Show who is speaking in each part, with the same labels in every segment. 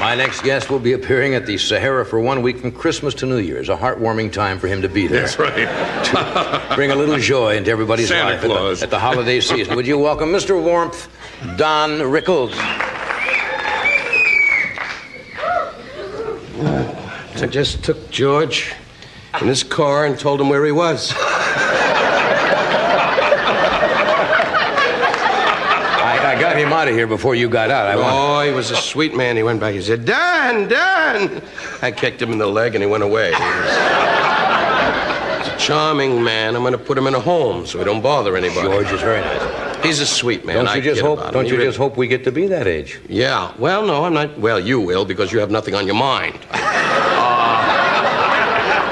Speaker 1: My next guest will be appearing at the Sahara for 1 week from Christmas to New Year's. A heartwarming time for him to be there.
Speaker 2: That's right.
Speaker 1: To bring a little joy into everybody's
Speaker 2: Santa
Speaker 1: life
Speaker 2: Claus.
Speaker 1: at the holiday season. Would you welcome Mr. Warmth, Don Rickles?
Speaker 3: I just took George in his car and told him where he was.
Speaker 1: I got him out of here before you got out.
Speaker 3: He was a sweet man. He went back. He said, Don! I kicked him in the leg and he went away. He's a charming man. I'm going to put him in a home so he don't bother anybody.
Speaker 1: George is very nice.
Speaker 3: He's a sweet man.
Speaker 1: Don't you just hope we get to be that age?
Speaker 3: Yeah. Well, no, I'm not. Well, you will because you have nothing on your mind.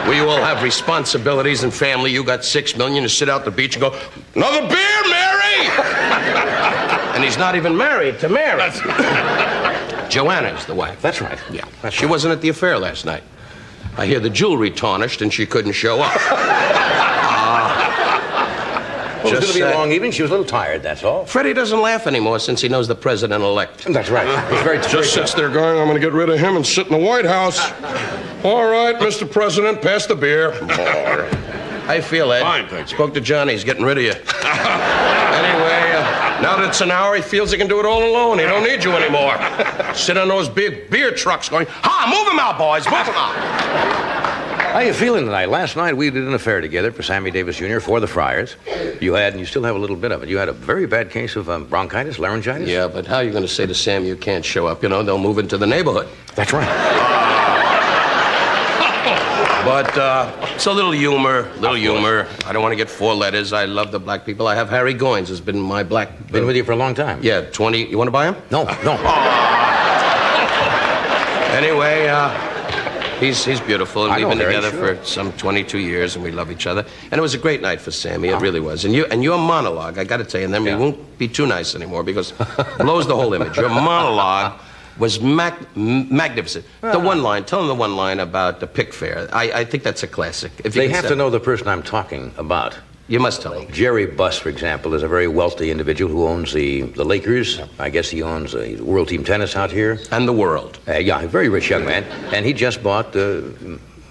Speaker 3: We all have responsibilities and family. You got $6 million to sit out the beach and go, another beer, Mary! And he's not even married to Mary. Joanna's the wife.
Speaker 1: That's right.
Speaker 3: Yeah.
Speaker 1: She
Speaker 3: wasn't at the affair last night. I hear the jewelry tarnished and she couldn't show up.
Speaker 1: It was going to be a long evening. She was a little tired, that's all.
Speaker 3: Freddie doesn't laugh anymore since he knows the president-elect.
Speaker 1: That's right. He's very
Speaker 2: Just sits there going, I'm going to get rid of him and sit in the White House. All right, Mr. President, pass the beer.
Speaker 3: How you feel, Ed?
Speaker 2: Fine, thank you.
Speaker 3: Spoke to Johnny. He's getting rid of you. Anyway, now that it's an hour, he feels he can do it all alone. He don't need you anymore. Sit on those big beer trucks going, move him out, boys, move him out.
Speaker 1: How you feeling tonight? Last night we did an affair together for Sammy Davis Jr. for the Friars. You had, and you still have a little bit of it, you had a very bad case of bronchitis, laryngitis?
Speaker 3: Yeah, but how are you going to say to Sam you can't show up? You know, they'll move into the neighborhood.
Speaker 1: That's right.
Speaker 3: But it's a little humor, I don't want to get 4 letters. I love the black people. I have Harry Goins, has been my black...
Speaker 1: Been with you for a long time.
Speaker 3: Yeah, 20... You want to buy him?
Speaker 1: No.
Speaker 3: Anyway, he's beautiful, and we've been together
Speaker 1: sure.
Speaker 3: for some 22 years, and we love each other. And it was a great night for Sammy, it really was. And your monologue, I got to tell you, and then we won't be too nice anymore, because it blows the whole image. Your monologue was magnificent. The one line, tell them the one line about the pick fair. I think that's a classic. If
Speaker 1: They have to know the person I'm talking about.
Speaker 3: You must tell them.
Speaker 1: Jerry Buss, for example, is a very wealthy individual who owns the Lakers. I guess he owns World Team Tennis out here.
Speaker 3: And the world.
Speaker 1: Yeah, a very rich young man. And he just bought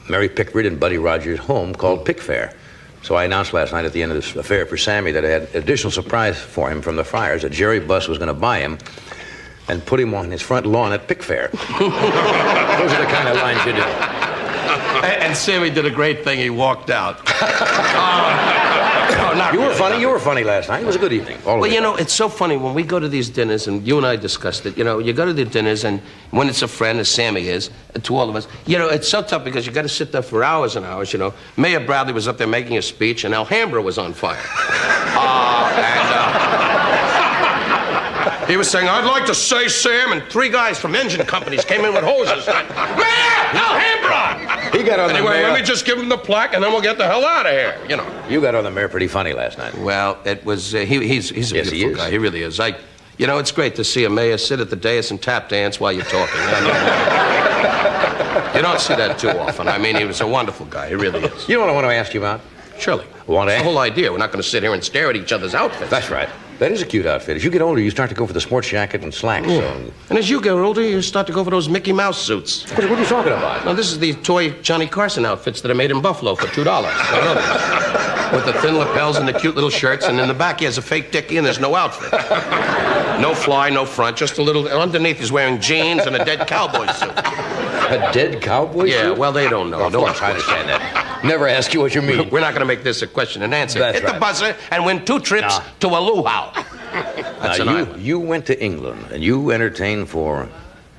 Speaker 1: Mary Pickford and Buddy Rogers' home called Pick Fair. So I announced last night at the end of this affair for Sammy that I had an additional surprise for him from the Friars, that Jerry Buss was going to buy him and put him on his front lawn at Pick Fair. Those are the kind of lines you do.
Speaker 3: And Sammy did a great thing. He walked out.
Speaker 1: You were funny last night. It was a good evening.
Speaker 3: Well, you know, it's so funny when we go to these dinners, and you and I discussed it. You know, you go to the dinners, and when it's a friend, as Sammy is, to all of us, you know, it's so tough because you got to sit there for hours and hours. You know, Mayor Bradley was up there making a speech, and Alhambra was on fire. He was saying, I'd like to say, Sam, and 3 guys from engine companies came in with hoses. Mayor! Alhambra!
Speaker 1: He got on the mayor.
Speaker 3: Let me just give him the plaque, and then we'll get the hell out of here, you know.
Speaker 1: You got on the mayor pretty funny last night.
Speaker 3: Well, it was, he's a beautiful guy. He really is. You know, it's great to see a mayor sit at the dais and tap dance while you're talking. You don't see that too often. I mean, he was a wonderful guy. He really is.
Speaker 1: You know what I want to ask you about?
Speaker 3: Surely. That's the whole idea. We're not going to sit here and stare at each other's outfits.
Speaker 1: That's right. That is a cute outfit. As you get older, you start to go for the sports jacket and slacks.
Speaker 3: Yeah. And as you get older, you start to go for those Mickey Mouse suits.
Speaker 1: What are you talking about?
Speaker 3: Now, this is the toy Johnny Carson outfits that are made in Buffalo for $2. With the thin lapels and the cute little shirts, and in the back he has a fake dickie and there's no outfit. No fly, no front, just a little... Underneath he's wearing jeans and a dead cowboy suit.
Speaker 1: A dead cowboy suit?
Speaker 3: Yeah, well, they don't know.
Speaker 1: Of course, I understand that. Never ask you what you mean.
Speaker 3: We're not going to make this a question and answer.
Speaker 1: That's
Speaker 3: Hit the buzzer and win 2 trips to a luau. That's an island.
Speaker 1: You went to England and you entertained for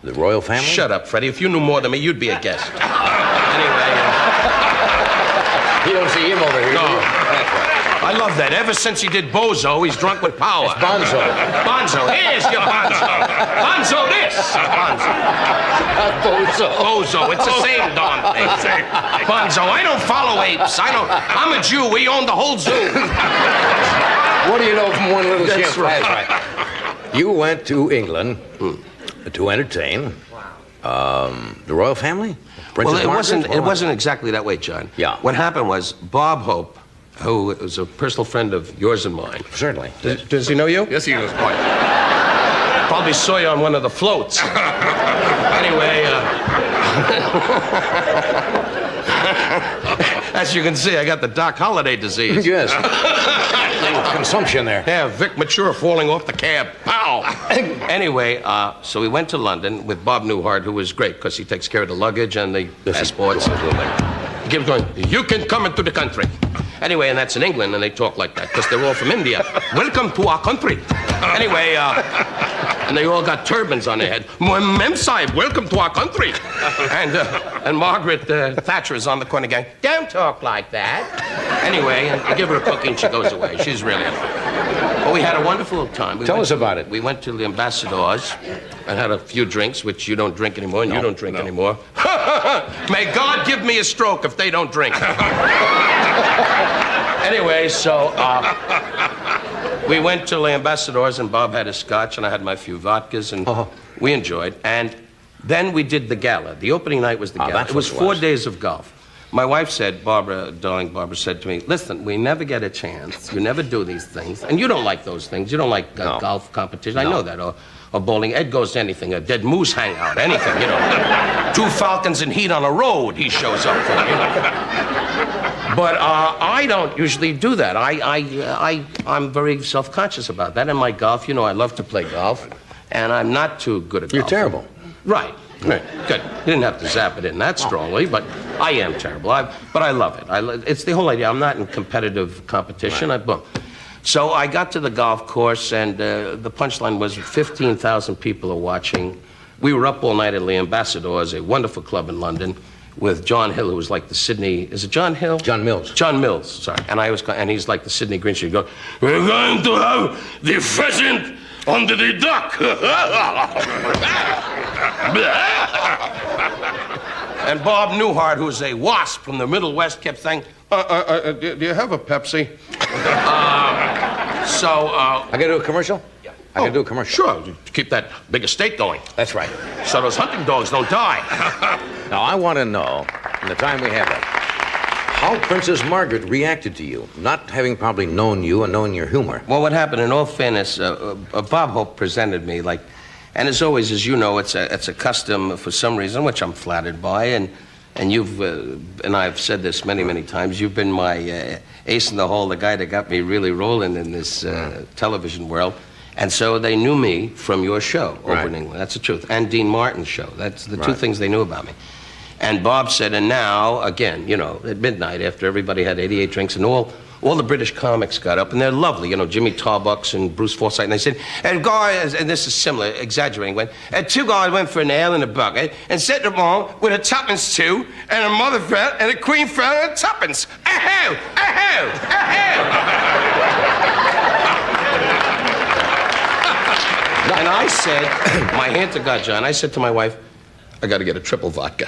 Speaker 1: the royal family?
Speaker 3: Shut up, Freddie. If you knew more than me, you'd be a guest. Anyway.
Speaker 1: You don't see him over here.
Speaker 3: No. I love that. Ever since he did Bozo, he's drunk with power.
Speaker 1: It's Bonzo.
Speaker 3: Bonzo. Here's your Bonzo. Bonzo this. Bonzo. Bozo. It's the same darn thing. Bonzo. I don't follow apes. I'm a Jew. We own the whole zoo.
Speaker 1: What do you know from one little
Speaker 3: That's
Speaker 1: ship?
Speaker 3: right.
Speaker 1: That's right. You went to England to entertain the royal family? Princess
Speaker 3: It wasn't exactly that way, John.
Speaker 1: Yeah.
Speaker 3: What happened was Bob Hope, who was a personal friend of yours and mine.
Speaker 1: Certainly.
Speaker 3: Does he know you?
Speaker 2: Yes, he knows quite.
Speaker 3: Probably saw you on one of the floats. Anyway, as you can see, I got the Doc Holliday disease.
Speaker 1: Yes. Consumption there.
Speaker 3: Yeah, Vic Mature falling off the cab. Pow! Anyway, so we went to London with Bob Newhart, who was great because he takes care of the luggage and the passports. He keeps going, you can come into the country. Anyway, and that's in England, and they talk like that because they're all from India. Welcome to our country. Anyway, and they all got turbans on their head. Mem Sahib, welcome to our country. And Margaret Thatcher is on the corner going, don't talk like that. Anyway, I give her a cookie and she goes away. She's really Well, we had a wonderful time.
Speaker 1: Tell us about it.
Speaker 3: We went to the Ambassadors and had a few drinks, which you don't drink anymore, and you don't drink anymore. May God give me a stroke if they don't drink. Anyway, so we went to the Ambassadors, and Bob had a scotch, and I had my few vodkas, and we enjoyed. And then we did the gala. The opening night was the gala. It was 4 days of golf. My wife said, Barbara said to me, listen, we never get a chance. You never do these things. And you don't like those things. You don't like golf competition. I know that. Or bowling. Ed goes to anything. A dead moose hangout. Anything, you know. 2 falcons in heat on a road he shows up for, you know. But I don't usually do that. I'm very self-conscious about that. And my golf, you know, I love to play golf. And I'm not too good at golf.
Speaker 1: You're terrible.
Speaker 3: Right. Right. Good. You didn't have to zap it in that strongly, but I am terrible. But I love it. It's the whole idea. I'm not in competitive competition.
Speaker 1: Right.
Speaker 3: So I got to the golf course, and the punchline was 15,000 people are watching. We were up all night at the Ambassadors, a wonderful club in London, with John Hill, who was like the Sydney... Is it John Hill?
Speaker 1: John Mills.
Speaker 3: John Mills, sorry. And he's like the Sydney Grinch. He'd go, we're going to have the pheasant under the duck. And Bob Newhart, who's a wasp from the Middle West, kept saying, do you have a Pepsi? I
Speaker 1: got to do a commercial?
Speaker 3: Yeah.
Speaker 1: I got to do a commercial.
Speaker 3: Sure, to keep that big estate going.
Speaker 1: That's right.
Speaker 3: So those hunting dogs don't die.
Speaker 1: Now, I want to know, in the time we have left, how Princess Margaret reacted to you, not having probably known you and knowing your humor.
Speaker 3: Well, what happened, in all fairness, Bob Hope presented me like, and as always, as you know, it's a custom for some reason, which I'm flattered by, and you've, and I've said this many, many times, you've been my ace in the hole, the guy that got me really rolling in this television world. And so they knew me from your show over in England. That's the truth. And Dean Martin's show. That's the two things they knew about me. And Bob said, and now, again, you know, at midnight, after everybody had 88 drinks, and all the British comics got up, and they're lovely, you know, Jimmy Tarbuck and Bruce Forsyth, and they said, and guys, and this is similar, exaggerating, went, and 2 guys went for an ale in a bucket, and set them on with a tuppence too, and a mother fell, and a queen fell, and a tuppence. Aho! Aho! Aho! And I said, my hand to God, John, I said to my wife, I got to get a triple vodka.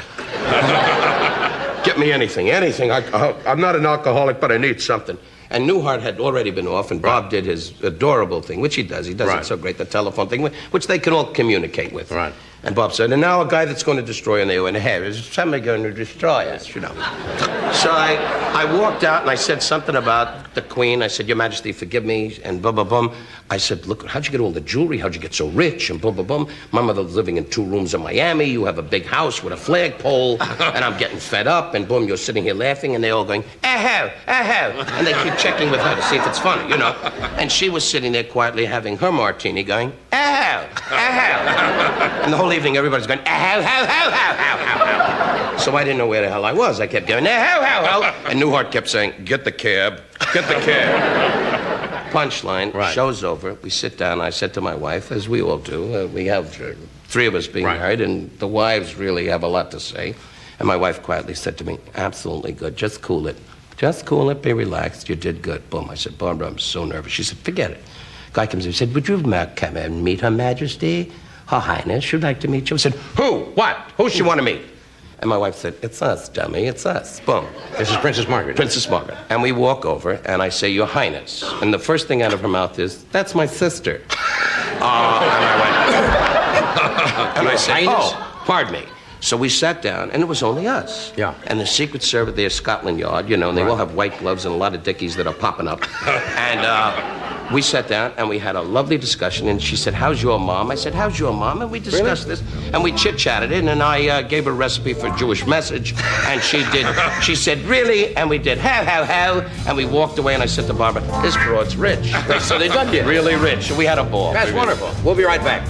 Speaker 3: Get me anything. I'm not an alcoholic, but I need something. And Newhart had already been off, and Bob did his adorable thing, which he does. He does it so great, the telephone thing, which they can all communicate with.
Speaker 1: Right.
Speaker 3: And Bob said, and now a guy that's going to destroy, and they went, hey, is somebody going to destroy us, you know? So I walked out, and I said something about the Queen. I said, Your Majesty, forgive me, and bum, bum, bum. I said, look, how'd you get all the jewelry? How'd you get so rich? And bum, bum, bum. My mother's living in 2 rooms in Miami. You have a big house with a flagpole, and I'm getting fed up, and boom, you're sitting here laughing, and they're all going, aho, aho. And they keep checking with her to see if it's funny, you know? And she was sitting there quietly having her martini going, aho, aho. And the whole evening, everybody's going, aho, ho, ho, ho, ho, ho. So I didn't know where the hell I was. I kept going, aho, ho, ho. And Newhart kept saying, get the cab, get the cab. Punchline, show's over. We sit down. I said to my wife, as we all do, we have 3 of us being married, and the wives really have a lot to say. And my wife quietly said to me, absolutely good. Just cool it. Just cool it. Be relaxed. You did good. Boom. I said, Barbara, I'm so nervous. She said, forget it. Guy comes in and said, would you come and meet Her Majesty? Her Highness, she'd like to meet you. I said, who? What? Who she want to meet? And my wife said, it's us, dummy, it's us. Boom.
Speaker 1: This is Princess Margaret.
Speaker 3: Princess Margaret. And we walk over, and I say, Your Highness. And the first thing out of her mouth is, that's my sister. And I said, oh, pardon me. So we sat down, and it was only us.
Speaker 1: Yeah.
Speaker 3: And the Secret Service, their Scotland Yard, you know, and they all have white gloves and a lot of dickies that are popping up. And we sat down and we had a lovely discussion. And she said, "How's your mom?" I said, "How's your mom?" And we discussed this, and we chit-chatted it. And I gave her a recipe for a Jewish message, and she did. She said, "Really?" And we did how, and we walked away. And I said to Barbara, "This broad's rich."
Speaker 1: So they done you.
Speaker 3: Really rich. And we had a ball.
Speaker 1: That's wonderful. We'll be right back.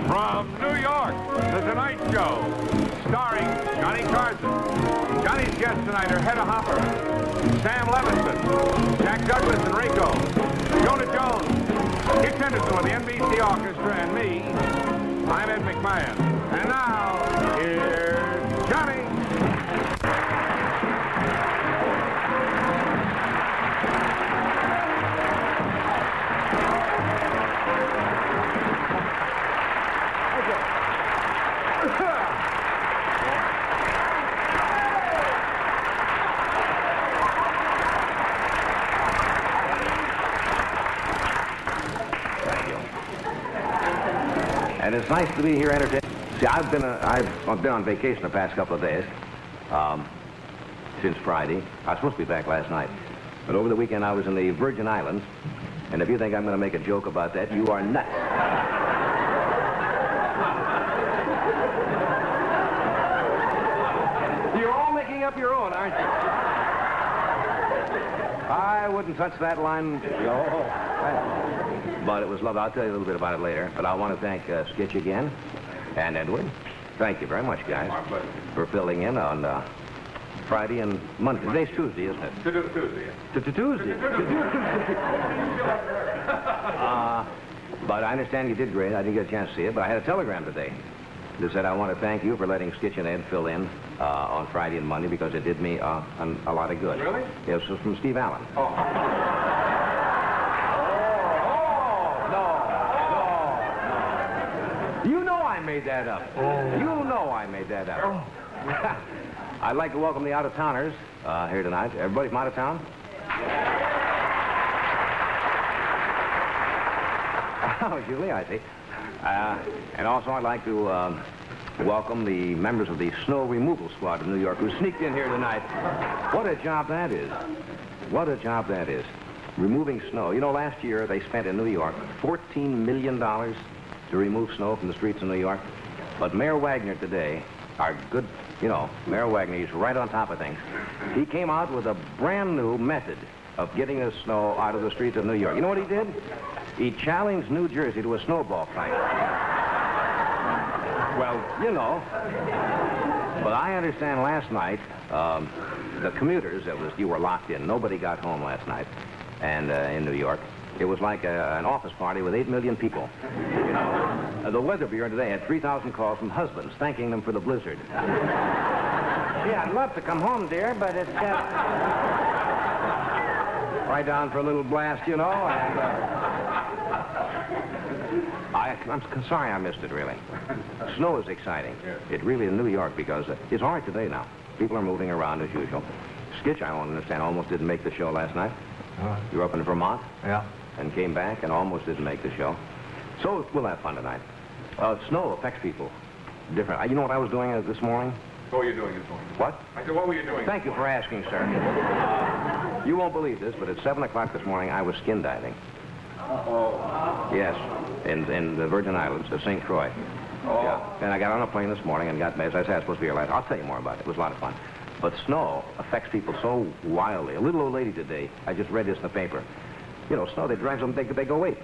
Speaker 4: From New York, The Tonight Show, starring Johnny Carson. Johnny's guests tonight are Hedda Hopper, Sam Levinson, Jack Douglas and Rico, Jonah Jones, Dick Henderson with the NBC Orchestra, and me. I'm Ed McMahon. And now, here's Johnny.
Speaker 5: And it's nice to be here entertaining. See, I've been on vacation the past couple of days, since Friday. I was supposed to be back last night. But over the weekend, I was in the Virgin Islands. And if you think I'm going to make a joke about that, you are nuts. You're all making up your own, aren't you? I wouldn't touch that line. But it was lovely. I'll tell you a little bit about it later. But I want to thank Skitch again and Edward. Thank you very much, guys, for filling in on Friday and Monday. Today's Tuesday, isn't it? Tuesday. But I understand you did great. I didn't get a chance to see it, but I had a telegram today that said, "I want to thank you for letting Skitch and Ed fill in on Friday and Monday because it did me a lot of good."
Speaker 4: Really?
Speaker 5: Yes, it was from Steve Allen. You know I made that up. You know I made that up. I'd like to welcome the out-of-towners here tonight. Everybody from out of town? Oh, Julie, I see. And also I'd like to welcome the members of the snow removal squad of New York who sneaked in here tonight. What a job that is. What a job that is. Removing snow. You know, last year they spent in New York $14 million to remove snow from the streets of New York. But Mayor Wagner today, our good, Mayor Wagner, he's right on top of things. He came out with a brand new method of getting the snow out of the streets of New York. You know what he did? He challenged New Jersey to a snowball fight. Well, But I understand last night, the commuters, you were locked in. Nobody got home last night. And in New York, it was like an office party with 8 million people. The Weather Bureau today had 3,000 calls from husbands thanking them for the blizzard. Yeah, I'd love to come home, dear, but it's just... right down for a little blast, and... I'm sorry I missed it, really. Snow is exciting. It really in New York because it's all right today now. People are moving around as usual. Skitch, I don't understand, almost didn't make the show last night. You were up in Vermont?
Speaker 6: Yeah.
Speaker 5: And came back and almost didn't make the show. So we'll have fun tonight. Snow affects people different. You know what I was doing this morning?
Speaker 4: What were you doing this morning?
Speaker 5: What?
Speaker 4: I said, what were you doing?
Speaker 5: Thank you for asking, sir. You won't believe this, but at 7 o'clock this morning, I was skin diving. Yes, in the Virgin Islands, St. Croix. Yeah. And I got on a plane this morning and got, as I said, I was supposed to be here last. I'll tell you more about it. It was a lot of fun. But snow affects people so wildly. A little old lady today, I just read this in the paper. Snow, they drive them, they go, wait.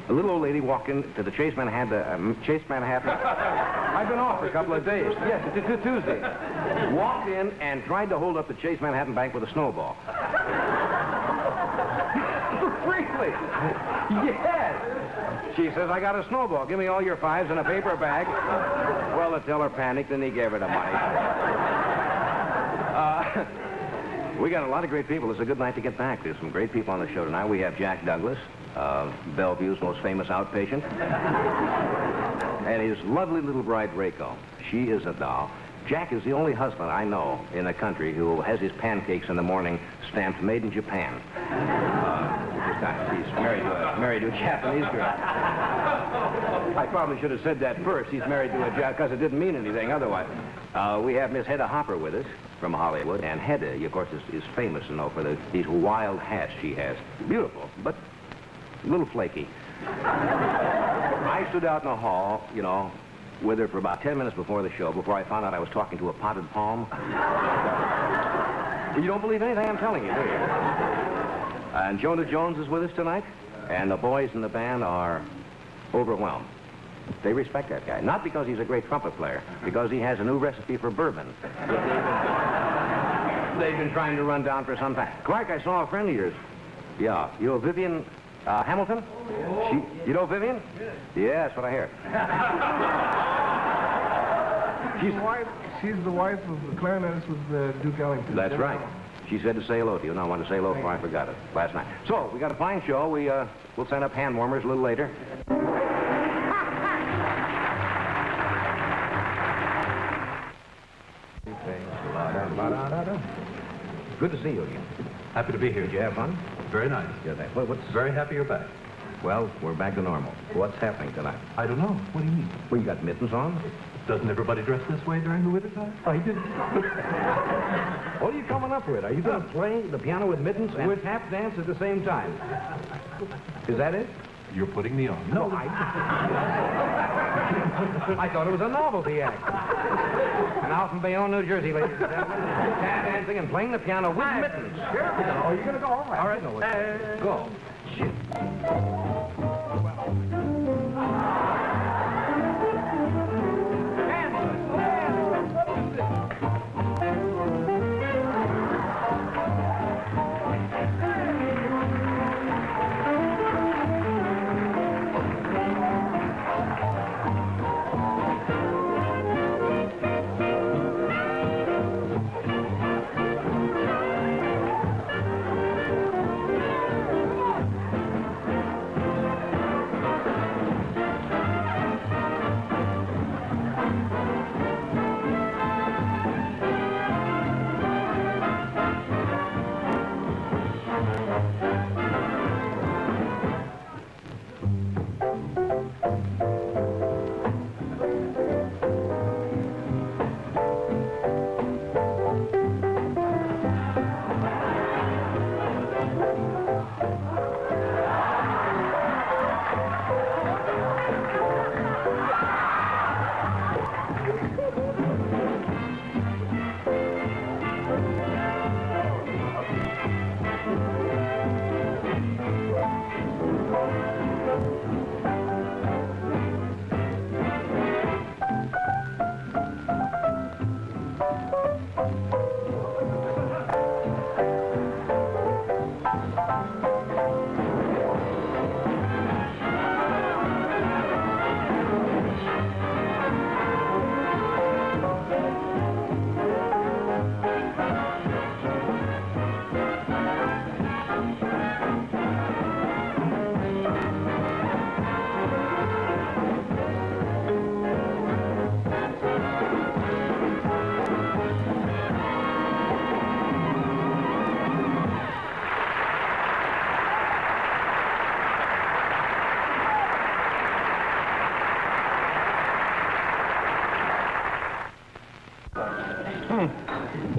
Speaker 5: A little old lady walked into the Chase Manhattan. I've been off for a couple of days. Yes, it's Tuesday. Walked in and tried to hold up the Chase Manhattan Bank with a snowball. Really? Yes. She says, I got a snowball. Give me all your fives in a paper bag. Well, the teller panicked and he gave her the money. We got a lot of great people. It's a good night to get back. There's some great people on the show tonight. We have Jack Douglas, Bellevue's most famous outpatient, and his lovely little bride, Reiko. She is a doll. Jack is the only husband I know in the country who has his pancakes in the morning stamped made in Japan. He's married to a Japanese girl. I probably should have said that first. He's married to a Japanese, because it didn't mean anything otherwise. We have Miss Hedda Hopper with us from Hollywood, and Hedda, of course, is famous, for these wild hats she has. Beautiful, but a little flaky. I stood out in the hall, with her for about 10 minutes before the show, before I found out I was talking to a potted palm. You don't believe anything I'm telling you, do you? And Jonah Jones is with us tonight, and the boys in the band are overwhelmed. They respect that guy. Not because he's a great trumpet player, because he has a new recipe for bourbon that they've been trying to run down for some time. Clark, I saw a friend of yours. Yeah. You know Vivian Hamilton? You know Vivian? Yeah, that's what I hear.
Speaker 6: She's the wife of the clarinetist with Duke Ellington.
Speaker 5: That's right. She said to say hello to you, and I wanted to say hello before I forgot it last night. So, we got a fine show. We'll send up hand warmers a little later. Good to see you again.
Speaker 7: Happy to be here.
Speaker 5: Did you have fun?
Speaker 7: Very nice.
Speaker 5: Yeah, what's...
Speaker 7: Very happy you're back.
Speaker 5: Well, we're back to normal. What's happening tonight?
Speaker 7: I don't know. What do you mean?
Speaker 5: Well, you got mittens on?
Speaker 7: Doesn't everybody dress this way during the winter time? I do.
Speaker 5: What are you coming up with? Are you going to play the piano with mittens and tap dance at the same time? Is that it?
Speaker 7: You're putting me on.
Speaker 5: No, I thought it was a novelty act. And out from Bayonne, New Jersey, ladies and gentlemen, tap dancing and playing the piano with mittens. Sure. Oh, you're going to go? All right. All right. Go. Shit.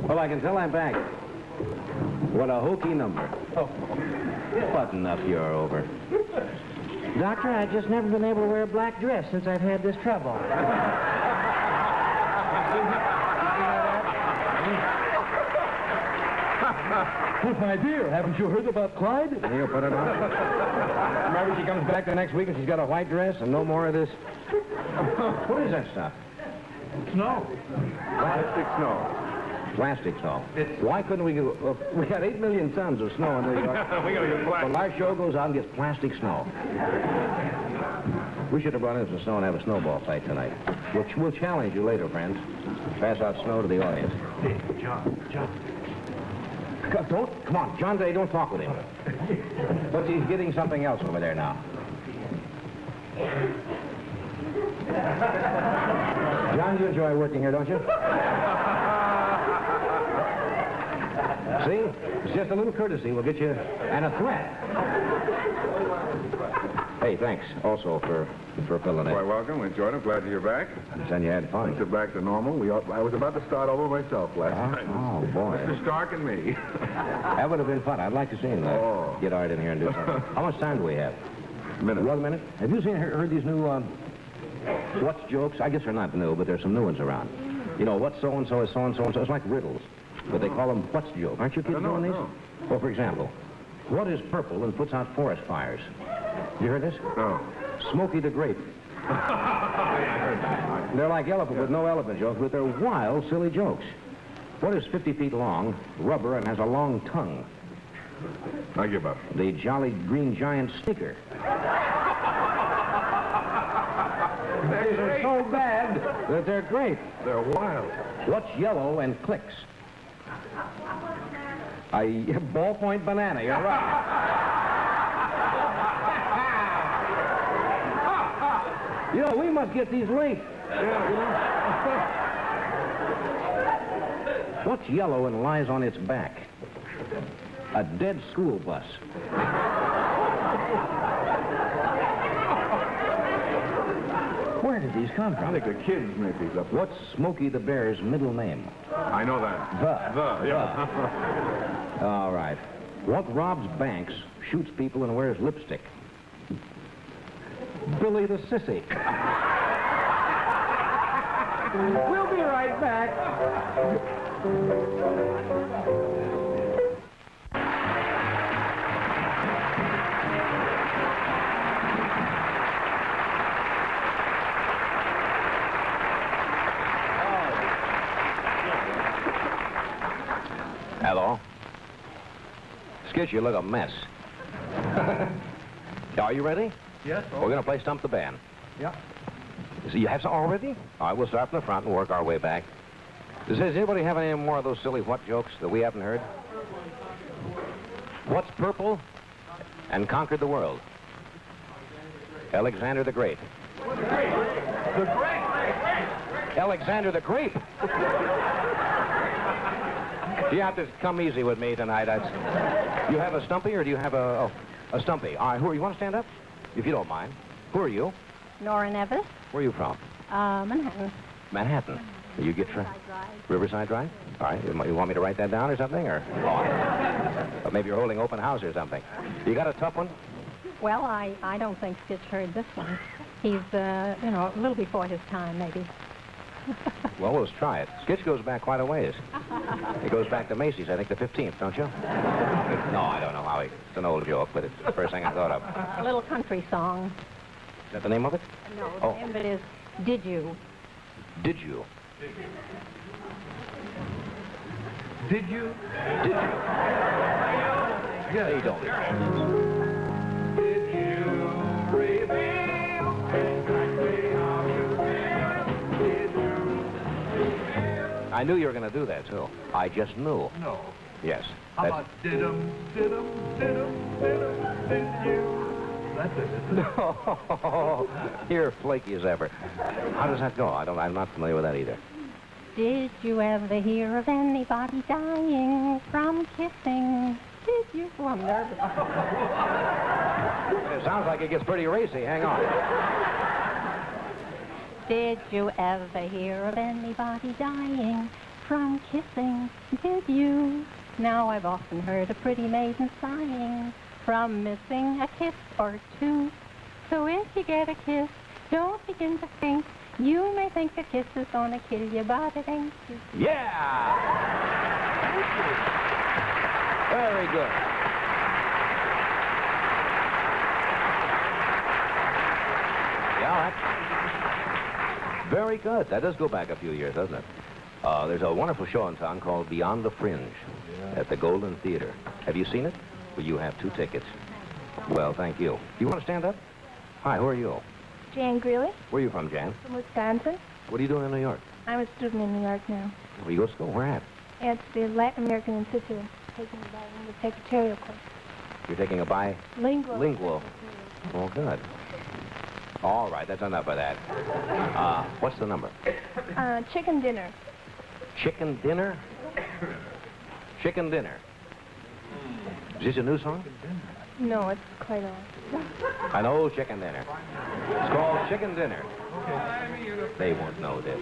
Speaker 5: Well, I can tell I'm back. What a hokey number. Oh. Button up your over.
Speaker 8: Doctor, I've just never been able to wear a black dress since I've had this trouble.
Speaker 6: But my dear, haven't you heard about Clyde?
Speaker 5: He'll put it on. Remember, she comes back the next week and she's got a white dress and no more of this. What is that stuff?
Speaker 6: Snow.
Speaker 5: Plastic snow. Plastic snow. Why couldn't we go... we got 8 million tons of snow in New York.
Speaker 6: We gotta get plastic.
Speaker 5: Well, our show goes out and gets plastic snow. We should have brought in some snow and have a snowball fight tonight. We'll challenge you later, friends. Pass out snow to the audience.
Speaker 7: Hey, John.
Speaker 5: Come on, John Day, don't talk with him. But he's getting something else over there now. John, you enjoy working here, don't you? See? It's just a little courtesy. We'll get you... And a threat. Hey, thanks also for filling in.
Speaker 9: Quite welcome. We enjoyed it. Glad you're back.
Speaker 5: I understand you had fun.
Speaker 9: Things are back to normal. I was about to start over myself last night.
Speaker 5: Oh, boy.
Speaker 9: Mr. Stark and me.
Speaker 5: That would have been fun. I'd like to see him get Art in here and do something. How much time do we have?
Speaker 9: A minute.
Speaker 5: Well, a minute. Have you heard these new what's jokes? I guess they're not new, but there's some new ones around. You know, what's so-and-so is so-and-so and so. It's like riddles. But they call them what's joke. Aren't you kids doing these?
Speaker 9: No.
Speaker 5: Well, for example, what is purple and puts out forest fires? You heard this?
Speaker 9: No.
Speaker 5: Smokey the Grape. They're like elephant with no elephant jokes, but they're wild, silly jokes. What is 50 feet long, rubber, and has a long tongue?
Speaker 9: I give up.
Speaker 5: The Jolly Green Giant sneaker. These are so bad that they're great.
Speaker 9: They're wild.
Speaker 5: What's yellow and clicks? A ballpoint banana, you're right. You know, we must get these late. What's yellow and lies on its back? A dead school bus. Where did these come from?
Speaker 9: I think the kids made these up.
Speaker 5: What's Smokey the Bear's middle name?
Speaker 9: I know that. Yeah.
Speaker 5: All right. What robs banks, shoots people, and wears lipstick? Billy the Sissy. We'll be right back. Hello. Skitch, you look a mess. Are you ready?
Speaker 7: Yes.
Speaker 5: We're going to play Stump the Band.
Speaker 7: Yeah.
Speaker 5: So you have some already? All right, we'll start from the front and work our way back. Does anybody have any more of those silly what jokes that we haven't heard? What's purple and conquered the world? Alexander the Great.
Speaker 7: The Great.
Speaker 5: Alexander the Grape. You have to come easy with me tonight. You have a stumpy, or do you have a stumpy? All right, who are you? Want to stand up? If you don't mind. Who are you?
Speaker 10: Nora Nevis,
Speaker 5: Where are you from?
Speaker 10: Manhattan.
Speaker 5: Manhattan. You get
Speaker 10: Riverside Drive.
Speaker 5: Riverside Drive? All right. You want me to write that down or something, or? Or maybe you're holding open house or something. You got a tough one?
Speaker 10: Well, I don't think Skitch heard this one. He's, a little before his time, maybe.
Speaker 5: Well, let's try it. Skitch goes back quite a ways. It goes back to Macy's, I think, the 15th, don't you? No, I don't know how. It's an old joke, but it's the first thing I thought of.
Speaker 10: A little country song.
Speaker 5: Is that the name of it?
Speaker 10: No, the name of it is Did You?
Speaker 5: Did you?
Speaker 7: Did you?
Speaker 5: Did you? They don't.
Speaker 7: Did you reveal exactly how you feel? Did you?
Speaker 5: I knew you were going to do that, too. I just knew.
Speaker 7: No.
Speaker 5: Yes.
Speaker 7: How about did you? That's it, isn't it?
Speaker 5: No. You're flaky as ever. How does that go? I'm not familiar with that either.
Speaker 10: Did you ever hear of anybody dying from kissing? Did you? Oh, I'm nervous.
Speaker 5: It sounds like it gets pretty racy. Hang on.
Speaker 10: Did you ever hear of anybody dying from kissing? Did you? Now I've often heard a pretty maiden sighing from missing a kiss or two. So if you get a kiss, don't begin to think. You may think a kiss is gonna kill you, but it ain't.
Speaker 5: Yeah! Very good. Yeah, that's very good. That does go back a few years, doesn't it? There's a wonderful show in town called Beyond the Fringe at the Golden Theater. Have you seen it? Well, you have 2 tickets. Well, thank you. You want to stand up? Hi, who are you?
Speaker 10: Jan Greeley
Speaker 5: Where are you from, Jan?
Speaker 10: from Wisconsin.
Speaker 5: What are you doing in New York?
Speaker 10: I'm a student in New York now.
Speaker 5: Where you go to school? Where at?
Speaker 10: It's the Latin American Institute. Taking the secretarial course.
Speaker 1: You're taking a
Speaker 10: Lingual.
Speaker 1: bilingual. Oh, good. All right, that's enough of that. What's the number?
Speaker 10: Chicken dinner.
Speaker 1: Chicken dinner? Chicken dinner. Is this a new song?
Speaker 10: No, it's quite old.
Speaker 1: An old chicken dinner. It's called Chicken Dinner. They won't know this.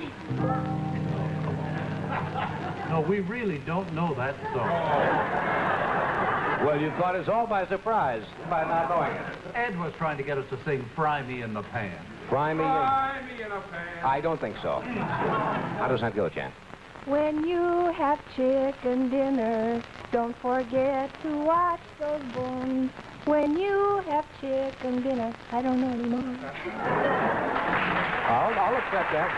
Speaker 7: No, we really don't know that song.
Speaker 1: Well, you caught us all by surprise by not knowing it.
Speaker 7: Ed was trying to get us to sing Fry Me in the Pan.
Speaker 1: Fry me in a pan. I don't think so. How does that go, Jan?
Speaker 10: When you have chicken dinner, don't forget to wash those bones. When you have chicken dinner, I don't know anymore.
Speaker 1: I'll accept that.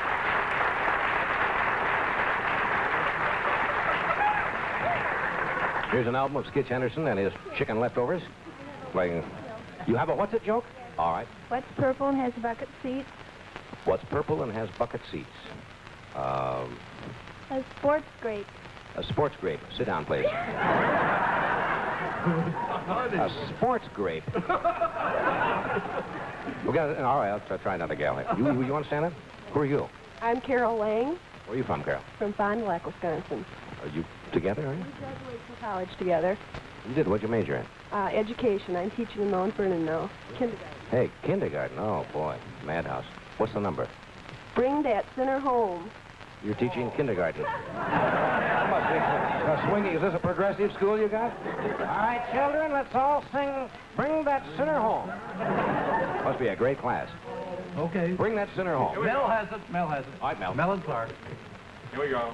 Speaker 1: Here's an album of Skitch Henderson and his chicken leftovers. Playing. You have a what's it joke? All right.
Speaker 10: What's purple and has bucket seats?
Speaker 1: What's purple and has bucket seats?
Speaker 10: A sports grape.
Speaker 1: A sports grape. Sit down, please. A sports grape. We got it. All right, I'll try another gal here. You understand it? Who are you?
Speaker 11: I'm Carol Lang
Speaker 1: Where are you from, Carol?
Speaker 11: from Fond du Lac, Wisconsin.
Speaker 1: Are you together, are you?
Speaker 11: We graduated from college together.
Speaker 1: You did. What'd you major in?
Speaker 11: Education. I'm teaching in Mount Vernon now. Kindergarten.
Speaker 1: Hey, kindergarten. Oh, boy. Madhouse. What's the number?
Speaker 11: Bring that sinner home.
Speaker 1: You're teaching kindergarten. Must be swinging. Is this a progressive school you got? All right, children, let's all sing Bring That Sinner Home. Must be a great class.
Speaker 7: Okay.
Speaker 1: Bring That Sinner Home.
Speaker 7: Mel has it. Mel has it.
Speaker 1: All right, Mel.
Speaker 7: Mel and Clark.
Speaker 4: Here we go.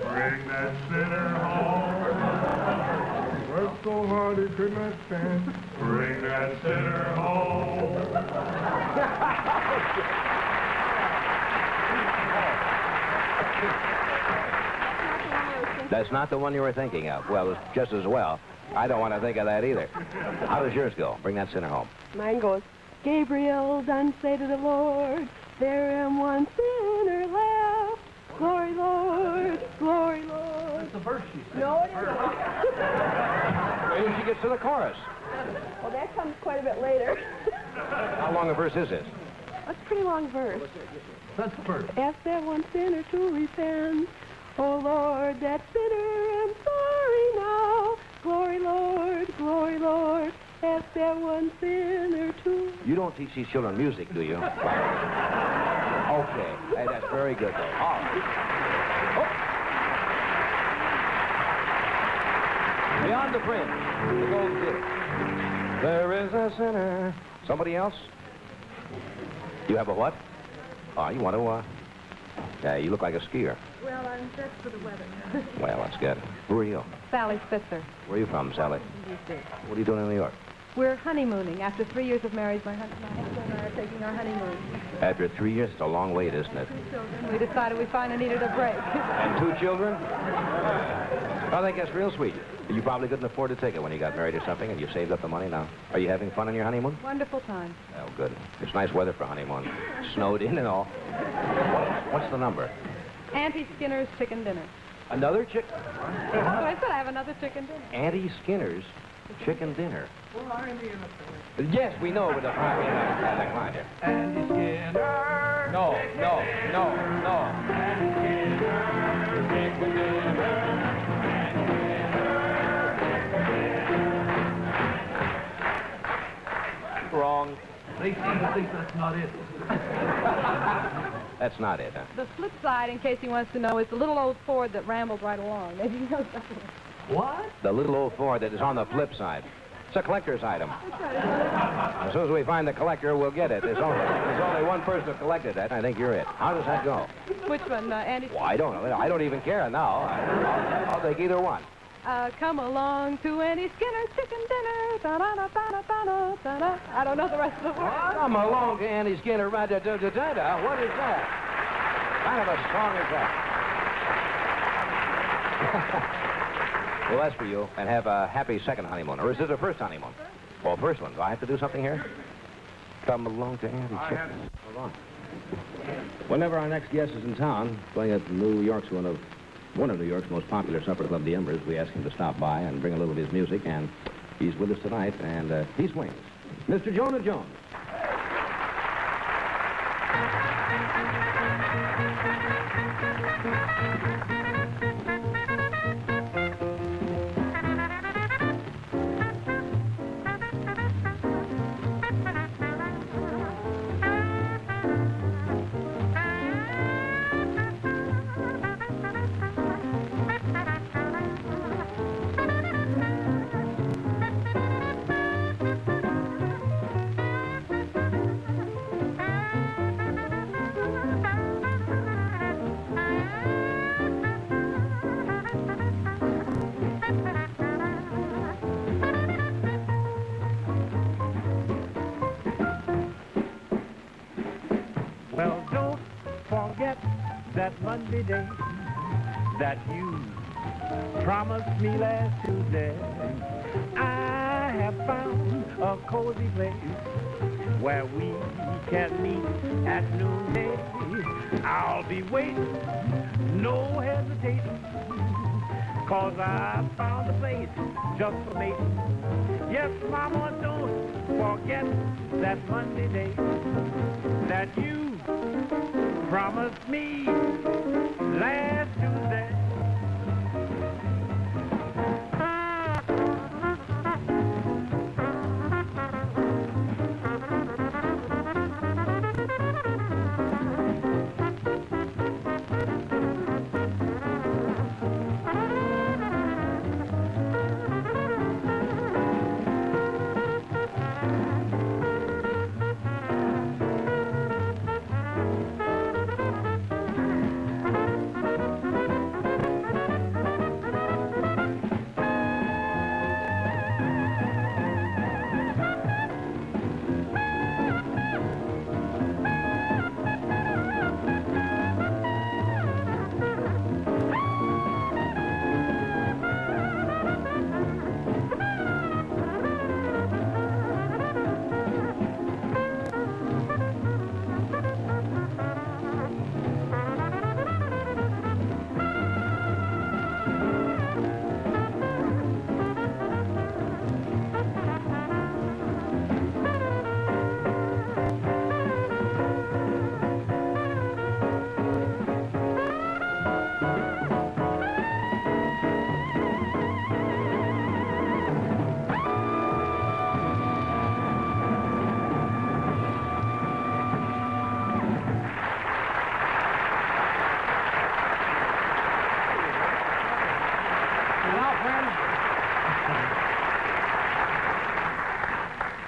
Speaker 6: Bring that sinner home. Worked so hard he could not stand. Bring that sinner home.
Speaker 1: That's not the one you were thinking of. Well, just as well. I don't want to think of that either. How does yours go? Bring that sinner home.
Speaker 11: Mine goes, Gabriel done say to the Lord, there am one sinner left. Glory, Lord, glory, Lord.
Speaker 7: That's the verse she said.
Speaker 11: No, it isn't.
Speaker 1: Wait till she gets to the chorus.
Speaker 11: Well, that comes quite a bit later.
Speaker 1: How long a verse is this?
Speaker 11: That's a pretty long verse.
Speaker 7: That's the verse.
Speaker 11: Ask that one sinner to repent. Oh, Lord, that sinner, I'm sorry now. Glory, Lord, ask that one sinner to...
Speaker 1: You don't teach these children music, do you? Okay. Hey, that's very good, though. All right. Oh. Beyond the Fringe, the Gold Theater. There is a sinner. Somebody else? You have a what? Oh, you want to, yeah, you look like a skier.
Speaker 11: Well, I'm just for the weather.
Speaker 1: Well, that's good. Who are you?
Speaker 12: Sally Spitzer,
Speaker 1: Where are you from, Sally?
Speaker 12: D.C.
Speaker 1: What are you doing in New York?
Speaker 12: We're honeymooning. After 3 years of marriage, my husband and I are taking our honeymoon.
Speaker 1: After 3 years, it's a long wait, isn't it?
Speaker 12: We decided we finally needed a break.
Speaker 1: And 2 children? I think that's real sweet. You probably couldn't afford to take it when you got married or something, and you saved up the money now. Are you having fun on your honeymoon?
Speaker 12: Wonderful time.
Speaker 1: Oh, good. It's nice weather for honeymoon. Snowed in and all. What's the number?
Speaker 12: Auntie Skinner's chicken dinner.
Speaker 1: Another chick?
Speaker 12: So I said I have another chicken dinner.
Speaker 1: Auntie Skinner's chicken dinner. Yes, we know with the prime and the client here.
Speaker 7: Andy Skinner.
Speaker 1: No. Wrong.
Speaker 7: They seem to think that's not it.
Speaker 1: That's not it, huh?
Speaker 12: The flip side, in case he wants to know, is the little old Ford that rambled right along. Maybe he knows that.
Speaker 7: What?
Speaker 1: The little old Ford that is on the flip side. It's a collector's item. As soon as we find the collector, we'll get it. There's only one person who collected that, and I think you're it. How does that go?
Speaker 12: Which one, Andy?
Speaker 1: Well, I don't know. I don't even care now. I'll take either one.
Speaker 12: Come along to Andy Skinner's chicken dinner. Da-da-da-da-da-da-da-da. I don't know the rest of the words.
Speaker 1: Come along to Andy Skinner. What is that? Kind of a song is that? Well, that's for you. And have a happy second honeymoon. Or is this a first honeymoon? Well, first one. Do I have to do something here? Come along to Andy Skinner. Hold on.
Speaker 5: Whenever our next guest is in town, playing at New York's one of New York's most popular supper club, the Embers, we ask him to stop by and bring a little of his music, and he's with us tonight, and he swings. Mr. Jonah Jones.
Speaker 6: Well, don't forget that Monday day that you promised me last Tuesday. I have found a cozy place where we can meet at noonday. I'll be waiting, no hesitating, 'cause I found a place just for mating. Yes, Mama, don't forget that Monday day that you promised me last Tuesday.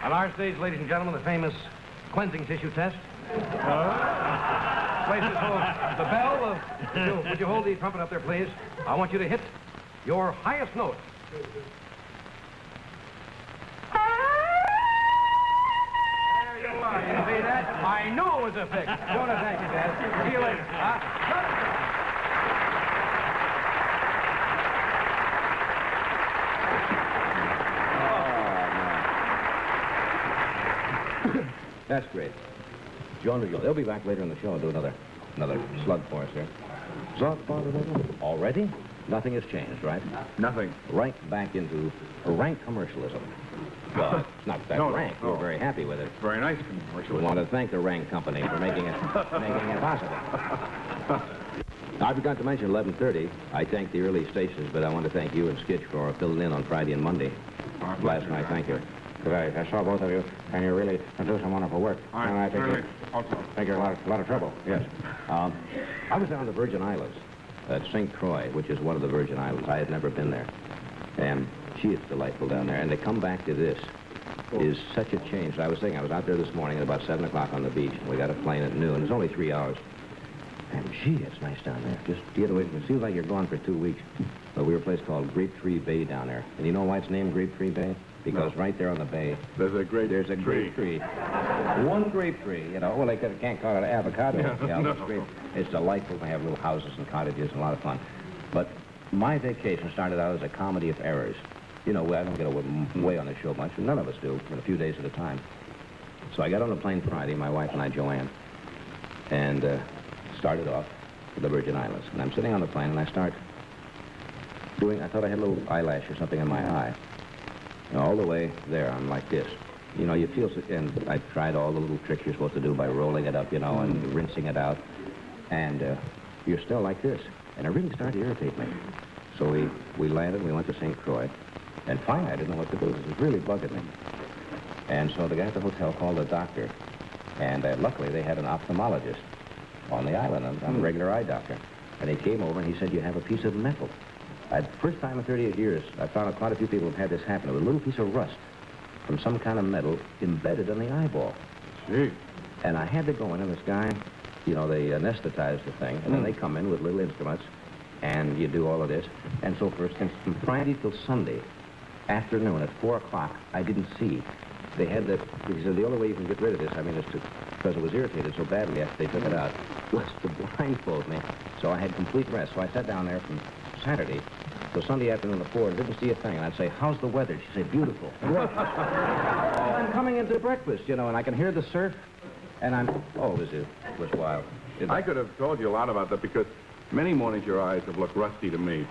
Speaker 5: On our stage, ladies and gentlemen, the famous cleansing tissue test. Place this hold. The bell. Would you hold the trumpet up there, please? I want you to hit your highest note. There you are. You see that? I knew it was a fix. Jonah, thank you, Dad. See you later. That's great. Jonah, they'll be back later in the show and do another slug for us here. Already? Nothing has changed, right?
Speaker 9: Nothing.
Speaker 5: Right back into rank commercialism. Well, it's not that rank. We're very happy with it.
Speaker 9: Very nice
Speaker 5: We
Speaker 9: commercial.
Speaker 5: want to thank the Rank Company for making it possible. I forgot to mention 11:30. I thank the early stations, but I want to thank you and Skitch for filling in on Friday and Monday last night. Thank you. Because I saw both of you, and you really do some wonderful work. And I think you're a lot of trouble. Yes. I was down on the Virgin Islands at St. Croix, which is one of the Virgin Islands. I had never been there. And gee, it's delightful down there. And to come back to this is such a change. I was out there this morning at about 7 o'clock on the beach, and we got a plane at noon. It's only 3 hours. And gee, it's nice down there. Just to get away from it. It seems like you're gone for 2 weeks. But we were a place called Grapetree Bay down there. And you know why it's named Grapetree Bay? Because right there on the bay, there's a grape tree. One grape tree, you know. Well, they can't call it an avocado. It's delightful. They have little houses and cottages and a lot of fun. But my vacation started out as a comedy of errors. You know, I don't get away on the show much, and none of us do, for a few days at a time. So I got on the plane Friday, my wife and I, Joanne. and started off to the Virgin Islands. And I'm sitting on the plane, and I start doing, I thought I had a little eyelash or something in my eye. And all the way there, I'm like this. You know, you feel, and I tried all the little tricks you're supposed to do by rolling it up, you know, and rinsing it out. And you're still like this. And it really started to irritate me. So we landed, we went to St. Croix. And finally, I didn't know what to do. It was really bugging me. And so the guy at the hotel called a doctor. And luckily, they had an ophthalmologist on the island, a regular eye doctor. And he came over and he said, you have a piece of metal. First time in 38 years, I found out quite a few people have had this happen. With a little piece of rust from some kind of metal embedded in the eyeball.
Speaker 9: Gee.
Speaker 5: And I had to go in, and this guy, you know, they anesthetize the thing, and then they come in with little instruments, and you do all of this. And so for instance, from Friday till Sunday afternoon at 4 o'clock, I didn't see. They had the, he said, the only way you can get rid of this, I mean, is to, because it was irritated so badly after they took it out, was to blindfold me. So I had complete rest. So I sat down there from Saturday till Sunday afternoon at 4 and didn't see a thing. And I'd say, how's the weather? She'd say, beautiful. I'm coming into breakfast, you know, and I can hear the surf, and it was wild.
Speaker 9: I could have told you a lot about that because many mornings your eyes have looked rusty to me.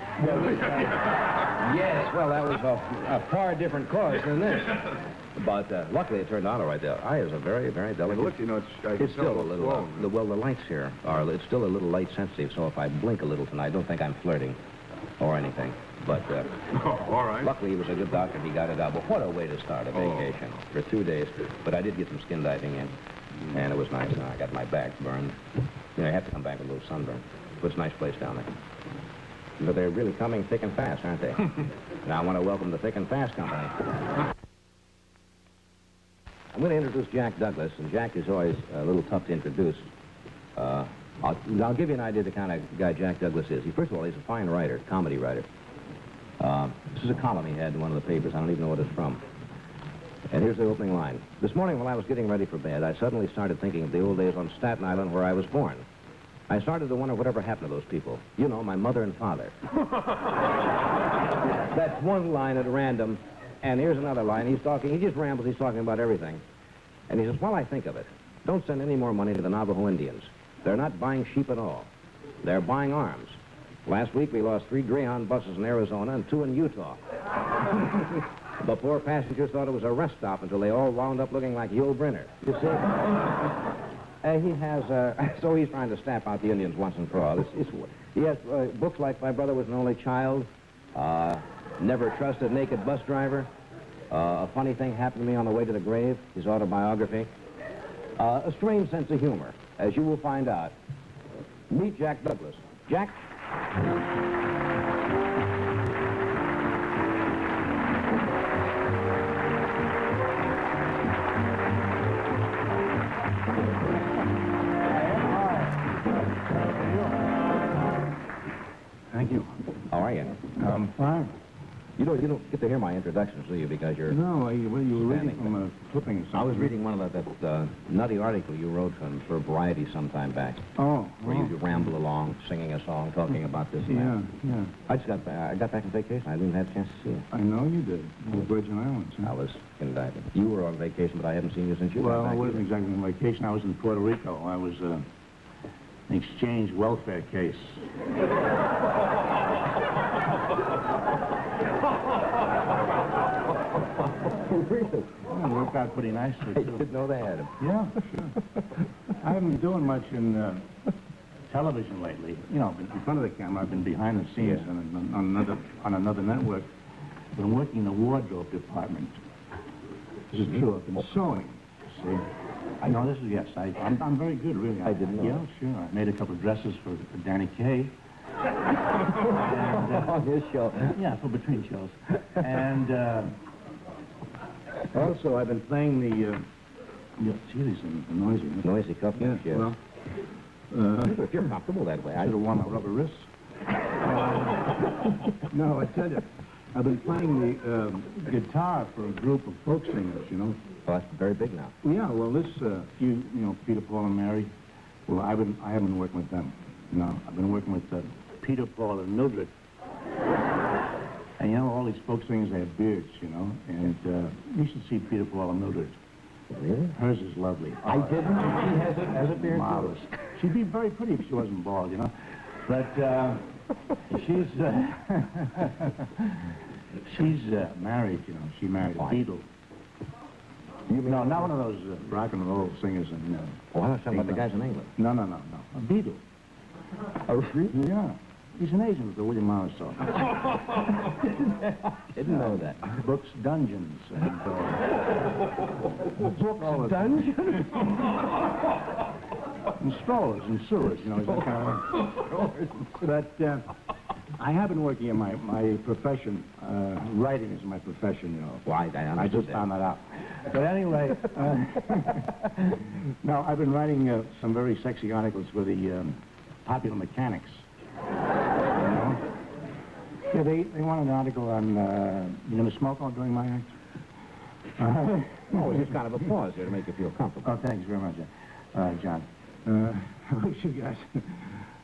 Speaker 5: Yes, well, that was a far different cause than this. But luckily it turned out all right. The eye is a very, very delicate...
Speaker 9: Look, you know,
Speaker 5: it's still a little... the lights here are... It's still a little light sensitive, so if I blink a little tonight, I don't think I'm flirting or anything. But
Speaker 9: all right.
Speaker 5: Luckily he was a good doctor. He got it out. But what a way to start a vacation for 2 days. But I did get some skin diving in, and it was nice. And I got my back burned. You know, I have to come back with a little sunburn. But it's a nice place down there. But they're really coming thick and fast, aren't they? Now I want to welcome the Thick and Fast Company. I'm going to introduce Jack Douglas, and Jack is always a little tough to introduce. I'll give you an idea of the kind of guy Jack Douglas is. First of all, he's a fine writer, comedy writer. This is a column he had in one of the papers. I don't even know what it's from. And here's the opening line. This morning while I was getting ready for bed, I suddenly started thinking of the old days on Staten Island where I was born. I started to wonder whatever happened to those people. You know, my mother and father. That's one line at random. And here's another line. He just rambles. He's talking about everything. And he says, while I think of it, don't send any more money to the Navajo Indians. They're not buying sheep at all. They're buying arms. Last week, we lost 3 Greyhound buses in Arizona and 2 in Utah. The poor passengers thought it was a rest stop until they all wound up looking like Yul Brynner. You see? So he's trying to stamp out the Indians once and for all. He has books like My Brother Was an Only Child, Never Trust a Naked Bus Driver, A Funny Thing Happened to Me on the Way to the Grave, his autobiography. A strange sense of humor, as you will find out. Meet Jack Douglas. Jack?
Speaker 13: Thank you.
Speaker 5: How are you?
Speaker 13: I'm fine.
Speaker 5: You don't get to hear my introductions, do you? Because you're...
Speaker 13: No, you were reading from a clipping or something.
Speaker 5: I was reading one of that nutty article you wrote for Variety some time back.
Speaker 13: Oh.
Speaker 5: Where you ramble along, singing a song, talking about this and that.
Speaker 13: Yeah.
Speaker 5: I got back on vacation. I didn't have a chance to see you.
Speaker 13: I know you did. The Virgin Islands. Huh?
Speaker 5: I was you were on vacation, but I haven't seen you since you got back.
Speaker 13: Well, I wasn't exactly on vacation. I was in Puerto Rico. I was an exchange welfare case.
Speaker 5: Really?
Speaker 13: Yeah, it worked out pretty nicely,
Speaker 5: I
Speaker 13: too.
Speaker 5: didn't know they had him.
Speaker 13: Yeah, sure. I haven't been doing much in television lately. You know, in front of the camera. I've been behind the scenes on another network. I've been working in the wardrobe department. This is true. I've been sewing. See? I know this is, yes. I'm very good, really.
Speaker 5: I didn't know.
Speaker 13: Yeah, sure. I made a couple of dresses for Danny Kaye.
Speaker 5: On his show.
Speaker 13: Yeah, for between shows. And also, I've been playing the... see, these things are noisy.
Speaker 5: Noisy cufflinks, yes.
Speaker 13: Well,
Speaker 5: if you're comfortable that way,
Speaker 13: I should have worn my rubber wrists. No, I tell you, I've been playing the guitar for a group of folk singers, you know.
Speaker 5: Well, that's very big now.
Speaker 13: Yeah, well, this Peter, Paul, and Mary. Well, I haven't been working with them. No, I've been working with Peter, Paul, and Mildred. And you know, all these folk singers, they have beards, you know. And you should see Peter, Paul, and Mildred. Really? Hers is lovely.
Speaker 5: I didn't. She has a beard,
Speaker 13: Marvelous. She'd be very pretty if she wasn't bald, you know. But she's she's married, you know. She married a Beatle. No, not one of those rock and roll singers. And,
Speaker 5: I was talking about the guys in England.
Speaker 13: No. A Beatle.
Speaker 5: Oh, really?
Speaker 13: Yeah. He's an agent with the William Morris office.
Speaker 5: Didn't know that.
Speaker 13: Books, dungeons, and
Speaker 5: Books, dungeons?
Speaker 13: and strollers and sewers, you know, that kind of thing. But I have been working in my profession. Writing is my profession, you know.
Speaker 5: Why?
Speaker 13: I just found that out. But anyway, no, I've been writing some very sexy articles for the Popular Mechanics. Yeah, they want an article on, you going to smoke all during my act?
Speaker 5: Oh, it's just kind of a pause here to make you feel comfortable.
Speaker 13: Oh, thanks very much, John. You guys.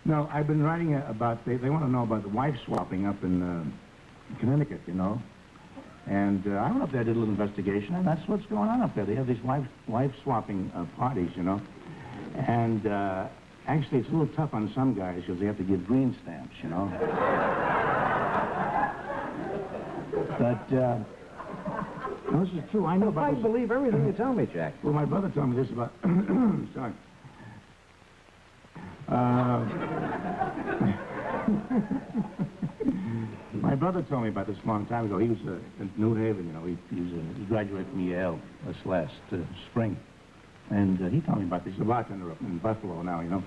Speaker 13: No, I've been writing about, they want to know about the wife swapping up in Connecticut, you know. And I went up there, did a little investigation, and that's what's going on up there. They have these wife swapping parties, you know. And actually, it's a little tough on some guys because they have to give green stamps, you know. But, no, this is true. I know about
Speaker 5: I believe everything you tell me, Jack.
Speaker 13: Well, my brother told me this about... Sorry. My brother told me about this a long time ago. He was in New Haven, you know. He graduated from Yale this last spring. And he told me about this. He's a bartender up in Buffalo now, you know.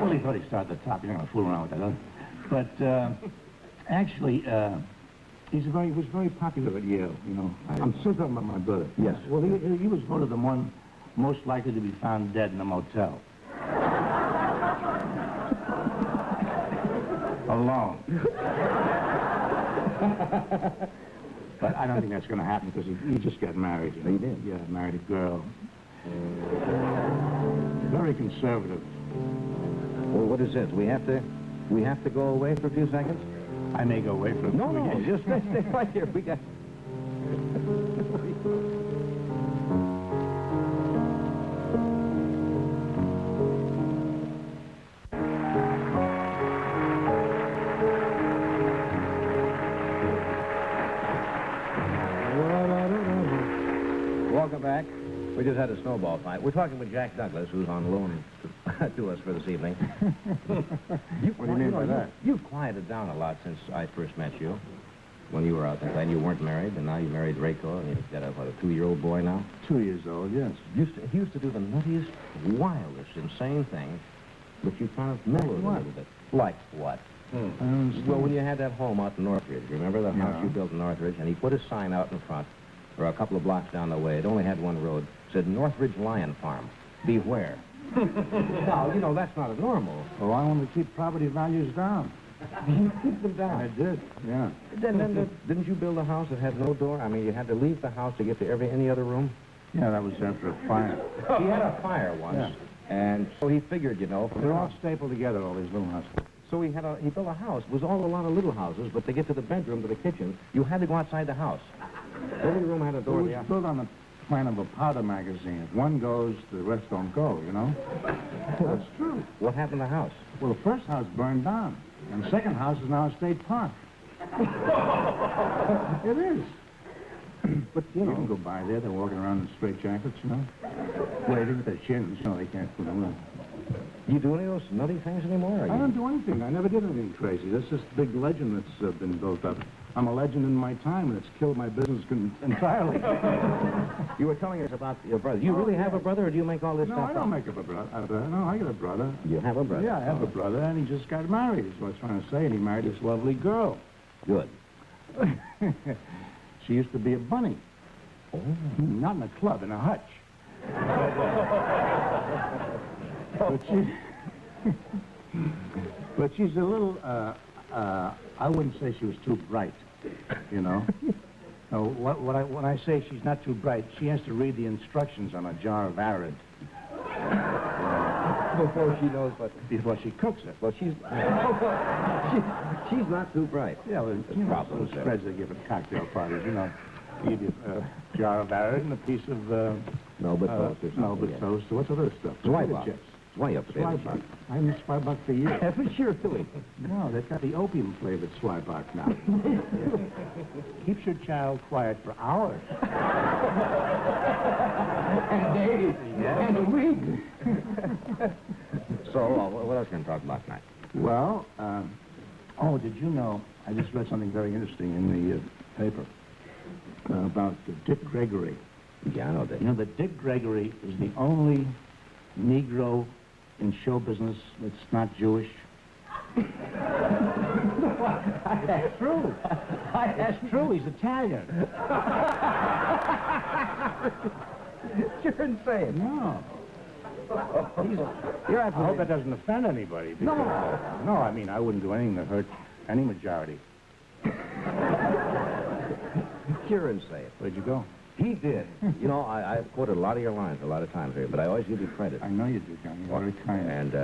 Speaker 13: Well, he thought he started at the top. You're not going to fool around with that, huh? But actually, he was very popular at Yale, you know. I'm still talking about my brother.
Speaker 5: Yes.
Speaker 13: Well, he was voted the one most likely to be found dead in a motel. Alone. But I don't think that's going to happen because he just got married. You know?
Speaker 5: He did?
Speaker 13: Yeah, married a girl. Very conservative.
Speaker 5: Well, what is this? We have to go away for a few seconds?
Speaker 13: I may go away for a few
Speaker 5: No, just stay right here. We got... Welcome back. We just had a snowball fight. We're talking with Jack Douglas, who's on loan to us for this evening.
Speaker 13: What do you mean by that?
Speaker 5: You've quieted down a lot since I first met you. When you were out there, and you weren't married, and now you married Rayco, and you've got a 2-year-old boy now?
Speaker 13: 2 years old, yes.
Speaker 5: He used to do the nuttiest, wildest, insane things, but you kind of mellowed a little bit. Like what? Well, when you had that home out in Northridge, remember the house you built in Northridge, and he put a sign out in front, or a couple of blocks down the way. It only had one road. It said Northridge Lion Farm. Beware. Now, you know, that's not normal.
Speaker 13: Oh, I want to keep property values down.
Speaker 5: You keep them down.
Speaker 13: I did, yeah.
Speaker 5: Then didn't you build a house that had no door? I mean, you had to leave the house to get to any other room?
Speaker 13: Yeah, that was after a fire.
Speaker 5: He had a fire once, and so he figured, you know...
Speaker 13: They're all stapled together, all these little houses.
Speaker 5: So he built a house. It was all a lot of little houses, but to get to the bedroom, to the kitchen, you had to go outside the house. Every room had a door.
Speaker 13: It was built on the plan of a powder magazine. If one goes, the rest don't go, you know? That's true.
Speaker 5: What happened to the house?
Speaker 13: Well, the first house burned down, and the second house is now a state park. It is. But, you can go by there. They're walking around in straight jackets, you know? Waving with their chins, you know, they can't put them on.
Speaker 5: You do any of those nutty things anymore?
Speaker 13: I don't do anything. I never did anything crazy. This is a big legend that's been built up. I'm a legend in my time, and it's killed my business entirely.
Speaker 5: You were telling us about your brother. Do you really have a brother, or do you make all this stuff up?
Speaker 13: No, I don't make up a brother. No, I got a brother.
Speaker 5: You have a brother?
Speaker 13: Yeah, I have a brother, and he just got married, is what I was trying to say, and he married this lovely girl.
Speaker 5: Good.
Speaker 13: She used to be a bunny.
Speaker 5: Oh.
Speaker 13: Not in a club, in a hutch. But she's a little, I wouldn't say she was too bright, you know. No, when I say she's not too bright, she has to read the instructions on a jar of Arid.
Speaker 5: Before she knows what...
Speaker 13: Before she cooks it.
Speaker 5: Well, she's not too bright.
Speaker 13: Yeah, well, you know, those spreads they give at cocktail parties, you know. Give you a jar of arrowroot and a piece of...
Speaker 5: Melba toast or something.
Speaker 13: Melba
Speaker 5: yeah.
Speaker 13: toast. What's other stuff?
Speaker 5: Zwieback.
Speaker 13: Chips.
Speaker 5: Zwieback.
Speaker 13: I miss Zwieback for years.
Speaker 5: Haven't you really?
Speaker 13: No, they've got the opium-flavored Zwieback now. Keeps your child quiet for hours.
Speaker 5: And days. Yeah. And weeks. So, what else can we talk about tonight?
Speaker 13: Well, did you know, I just read something very interesting in the paper about Dick Gregory.
Speaker 5: Yeah, I know that.
Speaker 13: You know that Dick Gregory is the only Negro in show business that's not Jewish? That's true. That's true. He's Italian.
Speaker 5: You're insane.
Speaker 13: No.
Speaker 5: You're
Speaker 13: I hope that doesn't offend anybody.
Speaker 5: No.
Speaker 13: No, I mean, I wouldn't do anything to hurt any majority.
Speaker 5: You're insane.
Speaker 13: Where'd you go?
Speaker 5: He did. You know, I've quoted a lot of your lines a lot of times here, but I always give you credit.
Speaker 13: I know you do, Johnny. You're very kind.
Speaker 5: And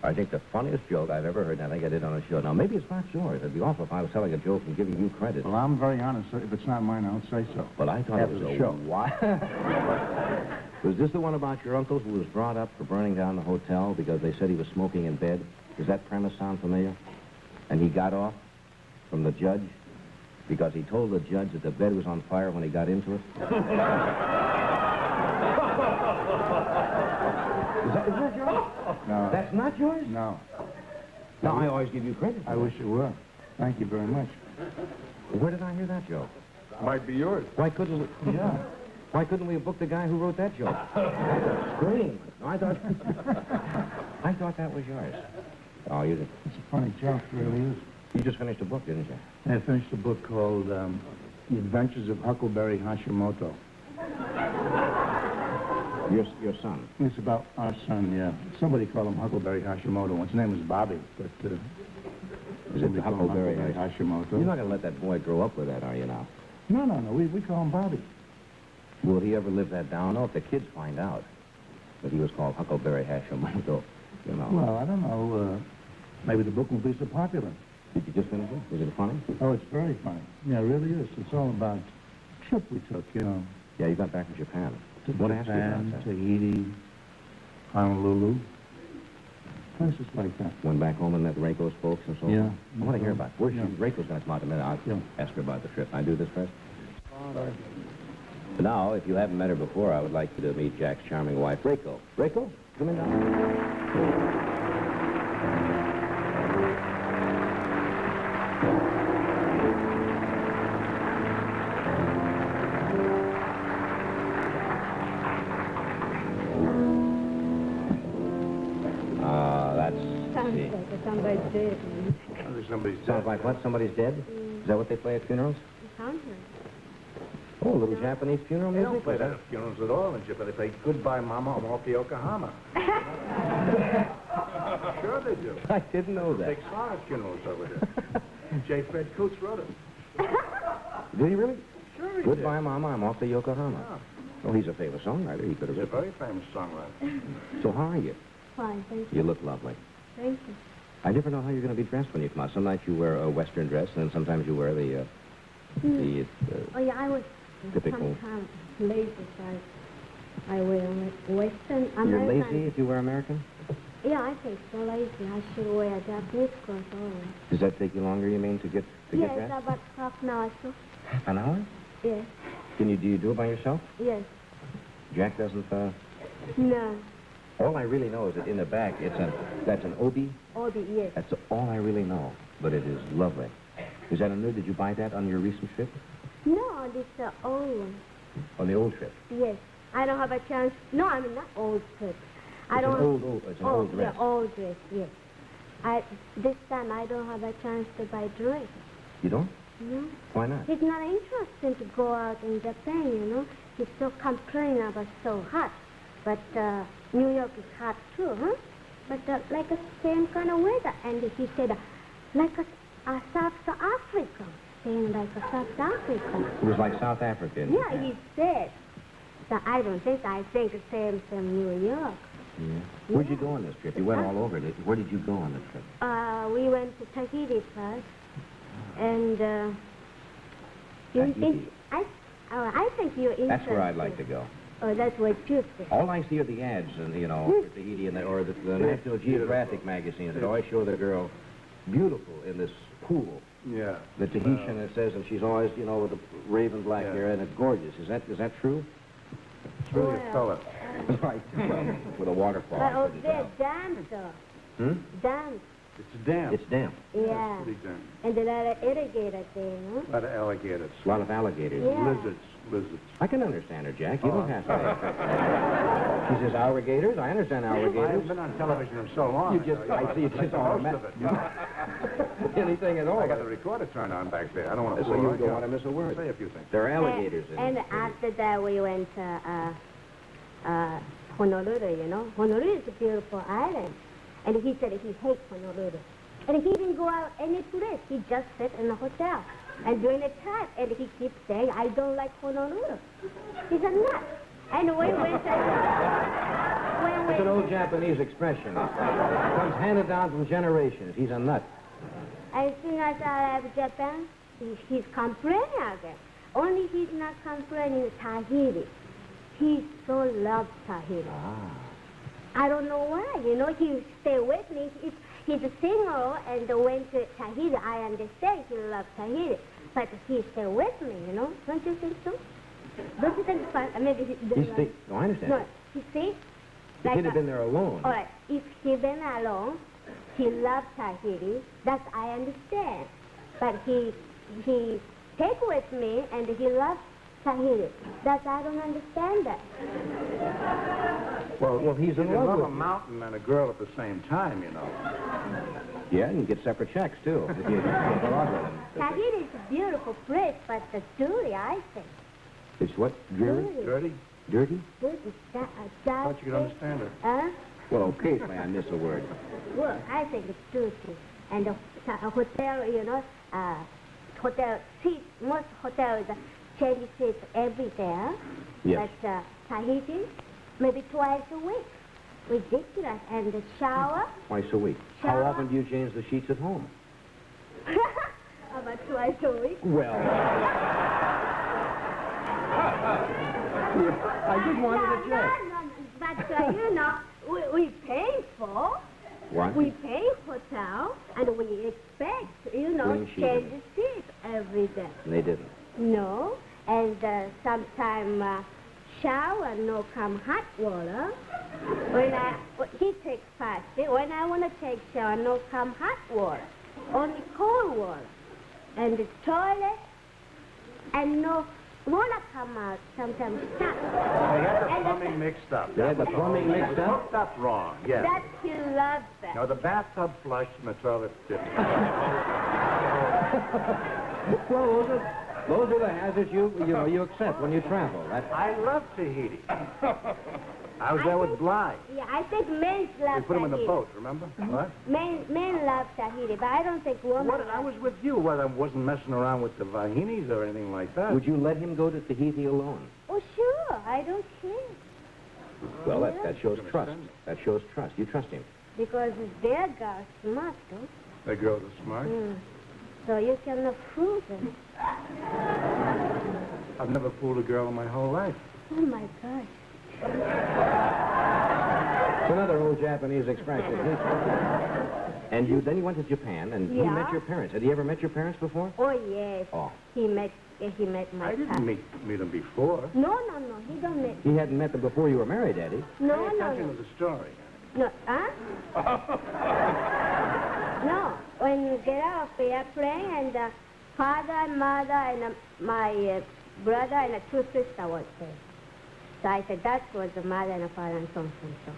Speaker 5: I think the funniest joke I've ever heard, and I think I did on a show. Now, maybe it's not yours. It'd be awful if I was telling a joke and giving you credit.
Speaker 13: Well, I'm very honest. If it's not mine, I'll say so.
Speaker 5: But I thought
Speaker 13: After
Speaker 5: it was
Speaker 13: the
Speaker 5: a
Speaker 13: show.
Speaker 5: What? Was this the one about your uncle who was brought up for burning down the hotel because they said he was smoking in bed? Does that premise sound familiar? And he got off from the judge because he told the judge that the bed was on fire when he got into it? Is that yours?
Speaker 13: No.
Speaker 5: That's not yours?
Speaker 13: No.
Speaker 5: No, I always give you credit.
Speaker 13: I wish it were. Thank you very much.
Speaker 5: Where did I hear that joke?
Speaker 9: Might be yours.
Speaker 5: Why couldn't we...
Speaker 13: Yeah.
Speaker 5: Why couldn't we have booked the guy who wrote that joke? Scream. No, I thought that was yours. Oh, you did.
Speaker 13: It's a funny joke, it really is.
Speaker 5: You just finished a book, didn't you?
Speaker 13: I finished a book called The Adventures of Huckleberry Hashimoto.
Speaker 5: Your son.
Speaker 13: It's about our son, yeah. Somebody called him Huckleberry Hashimoto. His name was Bobby, but...
Speaker 5: Is it the Huckleberry
Speaker 13: Hashimoto?
Speaker 5: You're not going to let that boy grow up with that, are you now?
Speaker 13: No. We call him Bobby.
Speaker 5: Will he ever live that down? No, if the kids find out that he was called Huckleberry Hashimoto, you know.
Speaker 13: Well, I don't know. Maybe the book won't be so popular.
Speaker 5: Did you just finish it? Was it funny?
Speaker 13: Oh, it's very funny. Yeah, it really is. It's all about a trip we took, you know.
Speaker 5: Yeah, you got back from Japan.
Speaker 13: To
Speaker 5: What asked you about
Speaker 13: Japan,
Speaker 5: that?
Speaker 13: Tahiti, Honolulu. Places like that.
Speaker 5: Went back home and met the Rickles folks and so on?
Speaker 13: Yeah.
Speaker 5: I want to hear about it. Where's
Speaker 13: Yeah.
Speaker 5: Rickles going to come out in a minute? I'll
Speaker 13: Yeah.
Speaker 5: ask her about the trip. I do this first? Now, if you haven't met her before, I would like you to meet Jack's charming wife, Rachel. Rachel, come in now.
Speaker 11: Somebody's dead.
Speaker 5: Sounds like what? Somebody's dead? Is that what they play at funerals?
Speaker 11: Sounds like.
Speaker 5: Oh, a little Japanese funeral
Speaker 13: They
Speaker 5: music?
Speaker 13: don't play that at funerals at all in Japan. They play Goodbye, Mama, I'm off to Yokohama. Sure they do.
Speaker 5: I didn't know that.
Speaker 13: Big star at funerals over here. J. Fred Coots wrote it.
Speaker 5: Did he really?
Speaker 13: Sure he
Speaker 5: Goodbye,
Speaker 13: did.
Speaker 5: Mama, I'm off to Yokohama.
Speaker 13: Yeah.
Speaker 5: Well, he's a famous songwriter. He could have
Speaker 13: He's a
Speaker 5: written.
Speaker 13: very famous songwriter.
Speaker 5: So how are you?
Speaker 11: Fine, thank you.
Speaker 5: You look lovely.
Speaker 11: Thank you.
Speaker 5: I never know how you're going to be dressed when you come out. Some nights you wear a Western dress, and then sometimes you wear the
Speaker 11: Oh, yeah, I was
Speaker 5: typical.
Speaker 11: sometimes lazy, so I wear Western.
Speaker 5: You're
Speaker 11: American.
Speaker 5: lazy if you wear American?
Speaker 11: Yeah, I think so lazy. I should wear Japanese clothes always.
Speaker 5: Does that take you longer, you mean, to get
Speaker 11: Yes,
Speaker 5: dressed?
Speaker 11: about half an hour, so.
Speaker 5: Half an hour?
Speaker 11: Yes,
Speaker 5: Do you do it by yourself?
Speaker 11: yes.
Speaker 5: Jack doesn't,
Speaker 11: No,
Speaker 5: All I really know is that in the back, that's an obi.
Speaker 11: Obi, yes.
Speaker 5: That's all I really know, but it is lovely. Is that a new? Did you buy that on your recent trip?
Speaker 11: No, this is old one.
Speaker 5: On the old trip?
Speaker 11: Yes. I don't have a chance. No, I mean, not old trip. I
Speaker 5: It's
Speaker 11: don't.
Speaker 5: an old dress.
Speaker 11: Yeah, old dress, yes. This time I don't have a chance to buy dress.
Speaker 5: You don't?
Speaker 11: No.
Speaker 5: Why not?
Speaker 11: He's not interested to go out in Japan, you know. He's so complaining about so hot. But New York is hot too, huh? But like the same kind of weather. And he said, like a South Africa. Saying like a South Africa.
Speaker 5: It was like South Africa. in
Speaker 11: Yeah,
Speaker 5: Japan.
Speaker 11: he said. But I don't think, I think the same from New York.
Speaker 5: Yeah. Where'd you go on this trip? You went all over. Where did you go on the trip?
Speaker 11: We went to Tahiti first. And
Speaker 5: Tahiti?
Speaker 11: Oh, I think you're interested.
Speaker 5: That's where I'd like to go.
Speaker 11: Oh, that's what you think.
Speaker 5: All I see are the ads, and for Tahiti, or the National Geographic magazines that always show the girl beautiful in this pool.
Speaker 9: Yeah.
Speaker 5: The Tahitian, it says, and she's always, with the raven black hair, and it's gorgeous. Is that true?
Speaker 9: It's really a fella.
Speaker 5: Right. Well, with a waterfall.
Speaker 11: But over there, damp, though. Damp.
Speaker 9: It's damp.
Speaker 5: It's damp.
Speaker 11: Yeah.
Speaker 9: It's pretty damp.
Speaker 11: And a lot of alligators there, no?
Speaker 9: A lot of alligators.
Speaker 5: A lot of alligators.
Speaker 11: Yeah.
Speaker 9: Lizards.
Speaker 5: I can understand her, Jack. You don't have to. She says alligators. I understand
Speaker 9: I
Speaker 5: alligators.
Speaker 9: haven't been on television in so long.
Speaker 5: I see you just on
Speaker 9: most of it.
Speaker 5: anything at all.
Speaker 9: I got the recorder turned on back there. I don't want to
Speaker 5: So you don't want to miss a word.
Speaker 9: Say a few things.
Speaker 5: There are alligators in
Speaker 11: And
Speaker 5: it.
Speaker 11: after that, we went to Honolulu, Honolulu is a beautiful island. And he said he hates Honolulu. And he didn't go out any place. He just sit in the hotel. And during the time, and he keeps saying, I don't like Honolulu. He's a nut. And we went to...
Speaker 5: It's an old Japanese expression. It comes handed down from generations. He's a nut.
Speaker 11: As soon as I left Japan, he's complaining again. Only he's not complaining Tahiti. He so loves Tahiti. I don't know why. He stay with me. He's a single and went to Tahiti. I understand he loves Tahiti. But he stay with me, Don't you think so? Don't you think fun? Maybe
Speaker 5: No, I understand.
Speaker 11: No, you see?
Speaker 5: If he'd have been there alone.
Speaker 11: All right, if he been alone, he loves Tahiti. That I understand. But he take with me and he loves Tahiti. That I don't understand that.
Speaker 5: Well, he's in
Speaker 9: You
Speaker 5: love
Speaker 9: love
Speaker 5: with
Speaker 9: a
Speaker 5: you.
Speaker 9: mountain and a girl at the same time,
Speaker 5: Yeah, and you get separate checks, too. If you go out with him.
Speaker 11: Tahiti is a beautiful place, but the dirty, I think.
Speaker 5: It's what? Dreary?
Speaker 9: Dirty?
Speaker 5: Dirty?
Speaker 11: Dirty.
Speaker 9: Thought you could understand it.
Speaker 11: Huh?
Speaker 5: Well, occasionally I miss a word.
Speaker 11: Well, I think it's dirty. And a hotel, hotel seats, most hotels change seats every day.
Speaker 5: Yes.
Speaker 11: But Tahiti, maybe twice a week. Ridiculous. And the shower,
Speaker 5: Twice a week.
Speaker 11: Shower.
Speaker 5: How often do you change the sheets at home?
Speaker 11: about twice a week.
Speaker 5: Well, I just wanted to check.
Speaker 11: No, but we pay for.
Speaker 5: What?
Speaker 11: We pay hotel, and we expect,
Speaker 5: Clean sheets.
Speaker 11: change the seats every day.
Speaker 5: And they didn't.
Speaker 11: No, and sometime shower no come hot water. He takes fast. When I want to take shower, no come hot water, only cold water, and the toilet, and no water come out. Sometimes stuck.
Speaker 9: They had the plumbing mixed up.
Speaker 5: They had the plumbing mixed up?
Speaker 9: Hooked up wrong, yes.
Speaker 11: That he loves that.
Speaker 9: No, the bathtub flushed and the toilet didn't.
Speaker 5: Well, those are the hazards you accept when you travel.
Speaker 9: I love Tahiti. I was there with Bly.
Speaker 11: Yeah, I think men love
Speaker 9: We put him in the
Speaker 11: Tahiti.
Speaker 9: boat, remember? What?
Speaker 11: Men love Tahiti, but I don't think women.
Speaker 9: What? I was with you. Well, I wasn't messing around with the Vahinis or anything like that.
Speaker 5: Would you let him go to Tahiti alone?
Speaker 11: Oh, sure. I don't care.
Speaker 5: Well, that shows trust. That shows trust. You trust him.
Speaker 11: Because their girls smart, though.
Speaker 9: The girls are smart.
Speaker 11: So you cannot fool them.
Speaker 9: I've never fooled a girl in my whole life.
Speaker 11: Oh, my gosh.
Speaker 5: It's another old Japanese expression. And then you went to Japan, and he
Speaker 11: Yeah.
Speaker 5: met your parents. Had he ever met your parents before?
Speaker 11: Oh, yes.
Speaker 5: Oh.
Speaker 11: He met my
Speaker 9: I didn't
Speaker 11: cousin.
Speaker 9: meet them before.
Speaker 11: No, he don't meet.
Speaker 5: He hadn't met them before you were married, had he?
Speaker 11: No,
Speaker 9: Pay
Speaker 11: no,
Speaker 9: attention
Speaker 11: no.
Speaker 9: to the story.
Speaker 11: No, huh? No, when you get off the airplane and father and mother and my brother and two sisters was there. So I said, that was the mother and the father and so and so.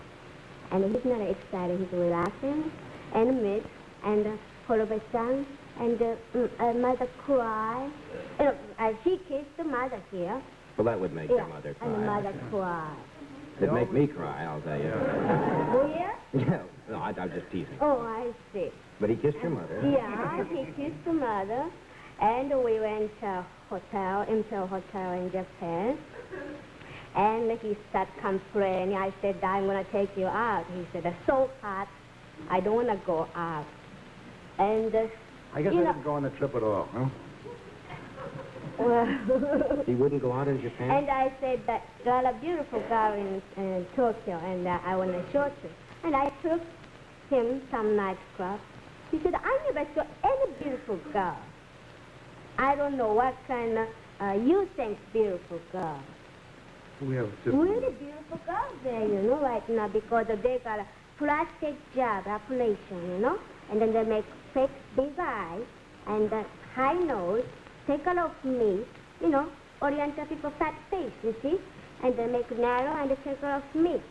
Speaker 11: And he's not excited, he's relaxing and meet and all of a sudden and mother cry. He kissed the mother here.
Speaker 5: Well, that would make your mother cry.
Speaker 11: And the mother cry.
Speaker 5: It'd make me cry, I'll tell you.
Speaker 11: Oh, yeah?
Speaker 5: Yeah. No, I'm just teasing.
Speaker 11: Oh, I see.
Speaker 5: But he kissed your mother.
Speaker 11: Yeah, he kissed the mother, and we went to into a hotel in Japan. And he started complaining. I said, I'm going to take you out. He said, it's so hot, I don't want to go out. And,
Speaker 9: I guess I didn't go on the trip at all, huh?
Speaker 5: He wouldn't go out in Japan?
Speaker 11: And I said that got a beautiful girl in Tokyo, and I want to show you. And I took him some nightclub. He said, I never saw any beautiful girl. I don't know what kind of, you think beautiful girl.
Speaker 9: We have
Speaker 11: Really beautiful girls there, you know, right now, because they got a plastic job operation, you know, and then they make fake big eyes and high nose, take a lot of meat, you know, Oriental people fat face, you see, and they make narrow and they take a lot of meat.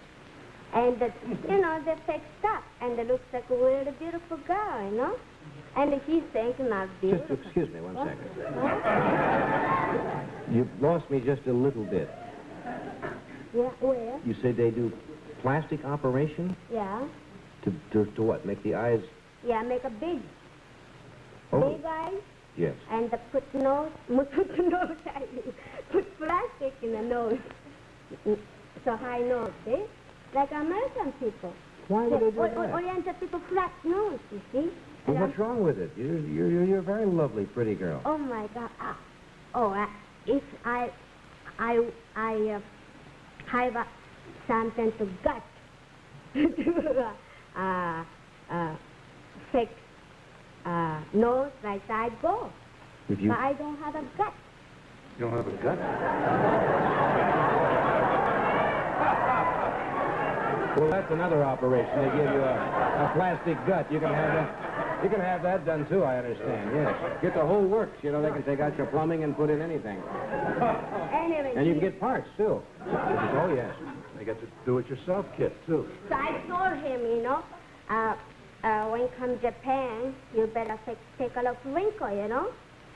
Speaker 11: And, you know, they fake stuff, and it looks like a really beautiful girl, you know, and he's thinking not beautiful.
Speaker 5: Just excuse me 1 second. You lost me just a little bit.
Speaker 11: Yeah, where?
Speaker 5: You said they do plastic operation?
Speaker 11: Yeah.
Speaker 5: To what? Make the eyes...
Speaker 11: Yeah, make a big eyes.
Speaker 5: Yes.
Speaker 11: And put nose, put the nose, put plastic in the nose. So high nose, see? Like American people.
Speaker 5: Why would they do that?
Speaker 11: Oriental people flat nose, you see?
Speaker 5: Well, what's wrong with it? You're a very lovely, pretty girl.
Speaker 11: Oh my God! If I have something to gut to fix nose like I go.
Speaker 5: If you...
Speaker 11: But I don't have a gut.
Speaker 9: You don't have a gut?
Speaker 5: Well, that's another operation. They give you a plastic gut. You can have that. You can have that done too. I understand. Yes. Get the whole works. You know, they can take out your plumbing and put in anything.
Speaker 11: Anyway,
Speaker 5: And you can get parts too. Oh yes.
Speaker 9: They get to do-it-yourself kit, too.
Speaker 11: so I told him, you know, when you come Japan, you better take a lot of wrinkle, you know.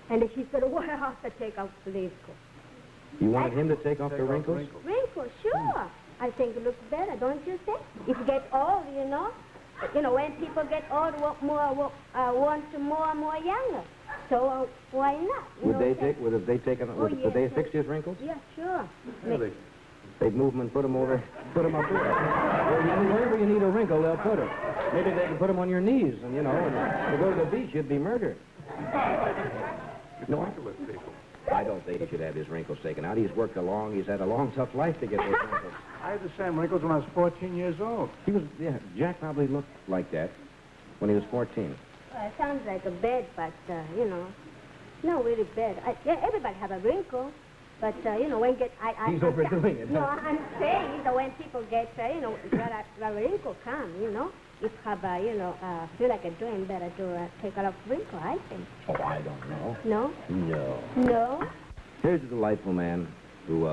Speaker 11: And he said, well, I have to take off the wrinkle.
Speaker 5: You wanted him to take off the wrinkles?
Speaker 11: Wrinkle, sure. I think it looks better, don't you think? If you get old, you know, when people get old, want more and more younger. So why not?
Speaker 5: Would they fix his wrinkles?
Speaker 11: Yeah, sure.
Speaker 9: Really?
Speaker 5: They'd move them and put them up there. Wherever you need a wrinkle, they'll put it. Maybe they can put them on your knees, and and to go to the beach, you'd be murdered. No, I don't think he should have his wrinkles taken out. He's worked he's had a long, tough life to get those wrinkles.
Speaker 13: I had the same wrinkles when I was 14 years old.
Speaker 5: Jack probably looked like that when he was 14.
Speaker 11: Well, it sounds like a bed, but, no, really bad. Everybody have a wrinkle, but, when
Speaker 5: He's overdoing it.
Speaker 11: No, I'm saying, when people get, a wrinkle come, if have, feel like a doing better to take a lot of wrinkle, I think.
Speaker 5: Oh, I don't know.
Speaker 11: No?
Speaker 5: No.
Speaker 11: No?
Speaker 5: Here's a delightful man who,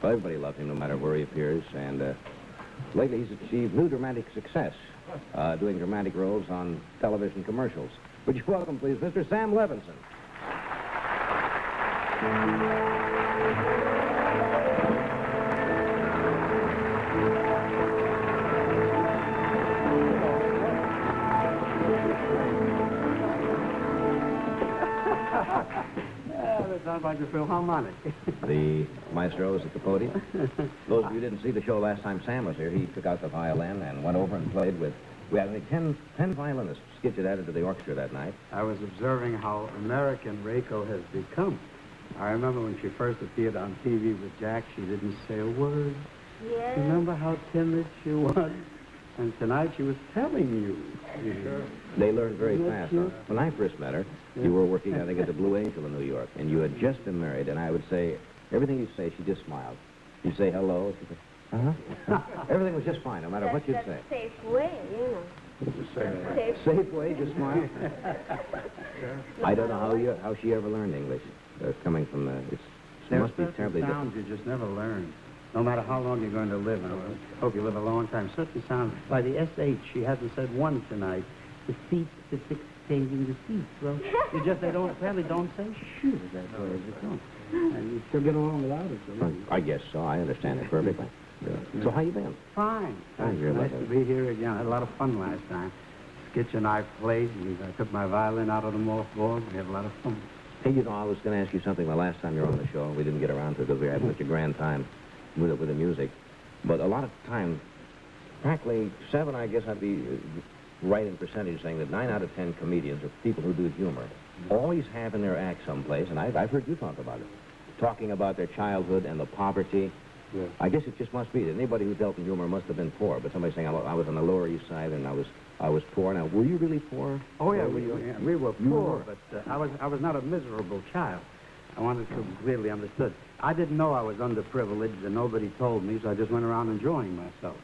Speaker 5: everybody loves him no matter where he appears, and lately he's achieved new dramatic success, doing dramatic roles on television commercials. Would you welcome, please, Mr. Sam Levinson?
Speaker 14: That sounds like a Philharmonic.
Speaker 5: The maestro is at the podium. Those of you who didn't see the show last time Sam was here, he took out the violin and went over and played with... We had, I think, 10 violinists skitched added to the orchestra that night.
Speaker 14: I was observing how American Reiko has become. I remember when she first appeared on TV with Jack, she didn't say a word.
Speaker 11: Yes.
Speaker 14: Remember how timid she was? And tonight she was telling you.
Speaker 5: Sure. They learned very fast. When I first met her, you were working, I think, at the Blue Angel in New York, and you had just been married, and I would say, everything you say, she just smiled. You say hello, she'd say, uh-huh. Everything was just fine, no matter what you'd say.
Speaker 11: Safe way,
Speaker 5: Safe way, just smile. I don't know how she ever learned English. Coming from it must be terribly
Speaker 14: sounds
Speaker 5: different.
Speaker 14: you just never learn. No matter how long you're going to live, and I hope you live a long time. Certain sounds, by the SH, she hasn't said one tonight. The seats, the changing the seats. Well, they apparently don't say shoe that way as it goes. And you still get along without it. So
Speaker 5: I guess so. I understand it perfectly. So how you been?
Speaker 14: Fine.
Speaker 5: You're
Speaker 14: nice to be here again. I had a lot of fun last time. Skitch and I played, and I took my violin out of the mothballs. We had a lot of fun.
Speaker 5: Hey, I was going to ask you something the last time you were on the show, and we didn't get around to it because we were having such a grand time with the music. But a lot of time, practically 7, I guess I'd be right in percentage saying that 9 out of 10 comedians are people who do humor. always have in their act someplace, and I've heard you talk about it, talking about their childhood and the poverty.
Speaker 14: Yeah.
Speaker 5: I guess it just must be that anybody who dealt in humor must have been poor. But somebody saying I was on the Lower East Side and I was poor. Now, were you really poor?
Speaker 14: Oh yeah,
Speaker 5: Or
Speaker 14: we were poor, but I was not a miserable child. I wanted to clearly understood. I didn't know I was underprivileged, and nobody told me, so I just went around enjoying myself.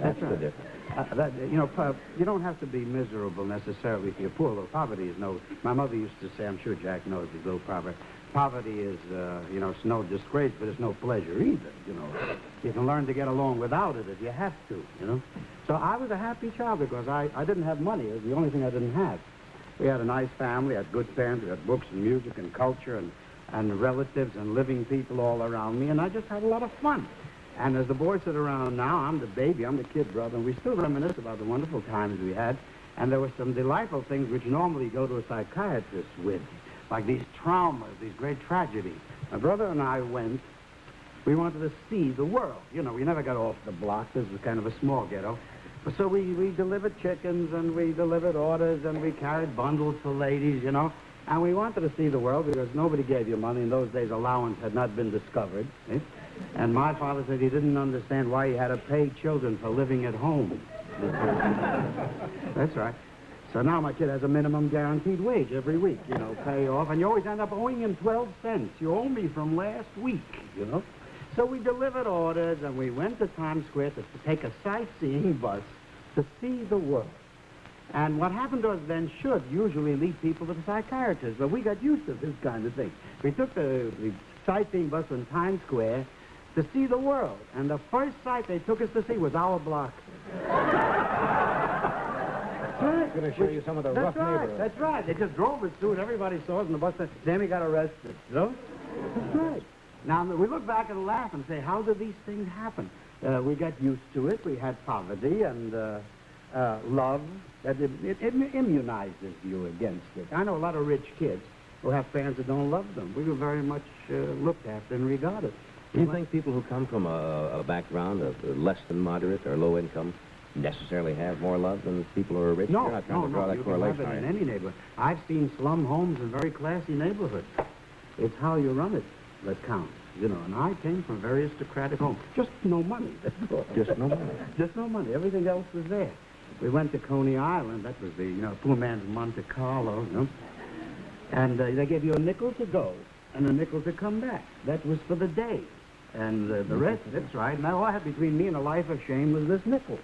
Speaker 5: That's
Speaker 14: right.
Speaker 5: the difference.
Speaker 14: You don't have to be miserable necessarily if you're poor. Though poverty is no. My mother used to say, I'm sure Jack knows his little proverb. Poverty is, it's no disgrace, but it's no pleasure either. You can learn to get along without it if you have to. So I was a happy child because I didn't have money. It was the only thing I didn't have. We had a nice family, had good parents, we had books and music and culture and relatives and living people all around me, and I just had a lot of fun. And as the boys sit around now, I'm the baby, I'm the kid brother, and we still reminisce about the wonderful times we had. And there were some delightful things which normally you go to a psychiatrist with, like these traumas, these great tragedies. My brother and I we wanted to see the world. We never got off the block. This was kind of a small ghetto. So we delivered chickens, and we delivered orders, and we carried bundles for ladies, And we wanted to see the world because nobody gave you money. In those days, allowance had not been discovered. And my father said he didn't understand why he had to pay children for living at home. That's right. So now my kid has a minimum guaranteed wage every week, pay off. And you always end up owing him 12 cents. You owe me from last week, So we delivered orders, and we went to Times Square to take a sightseeing bus to see the world. And what happened to us then should usually lead people to the psychiatrist, but we got used to this kind of thing. We took the sightseeing bus in Times Square to see the world, and the first sight they took us to see was our block.
Speaker 5: I'm going to show you some of the rough neighborhoods.
Speaker 14: That's right. They just drove us through it. Everybody saw us, and the bus said, Sammy got arrested. That's right. Now, we look back and laugh and say, how did these things happen? We got used to it. We had poverty and love. It immunizes you against it. I know a lot of rich kids who have parents that don't love them. We were very much looked after and regarded.
Speaker 5: Do you think people who come from a background of less than moderate or low income necessarily have more love than people who are rich?
Speaker 14: No,
Speaker 5: You're not trying to draw that
Speaker 14: you can
Speaker 5: correlation,
Speaker 14: have it in
Speaker 5: are you?
Speaker 14: any neighborhood. I've seen slum homes in very classy neighborhoods. It's how you run it that counts, And I came from very aristocratic homes. Just no money, that's all.
Speaker 5: Just no money.
Speaker 14: Just no money. Everything else was there. We went to Coney Island. That was the, poor man's Monte Carlo, And they gave you a nickel to go and a nickel to come back. That was for the day. And the rest, that's right. And all I had between me and a life of shame was this nickel,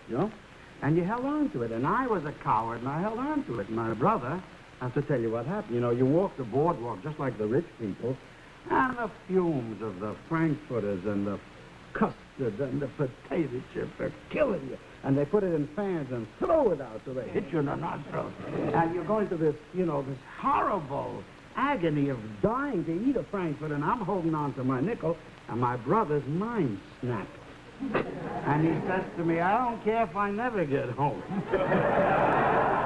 Speaker 14: And you held on to it. And I was a coward, and I held on to it. And my brother, I have to tell you what happened. You walk the boardwalk just like the rich people, and the fumes of the frankfurters and the custard and the potato chips are killing you. And they put it in fans and throw it out so they hit you in the nostrils. And you're going to this, this horrible agony of dying to eat a frankfurter, and I'm holding on to my nickel, and my brother's mind snapped. And he says to me, I don't care if I never get home.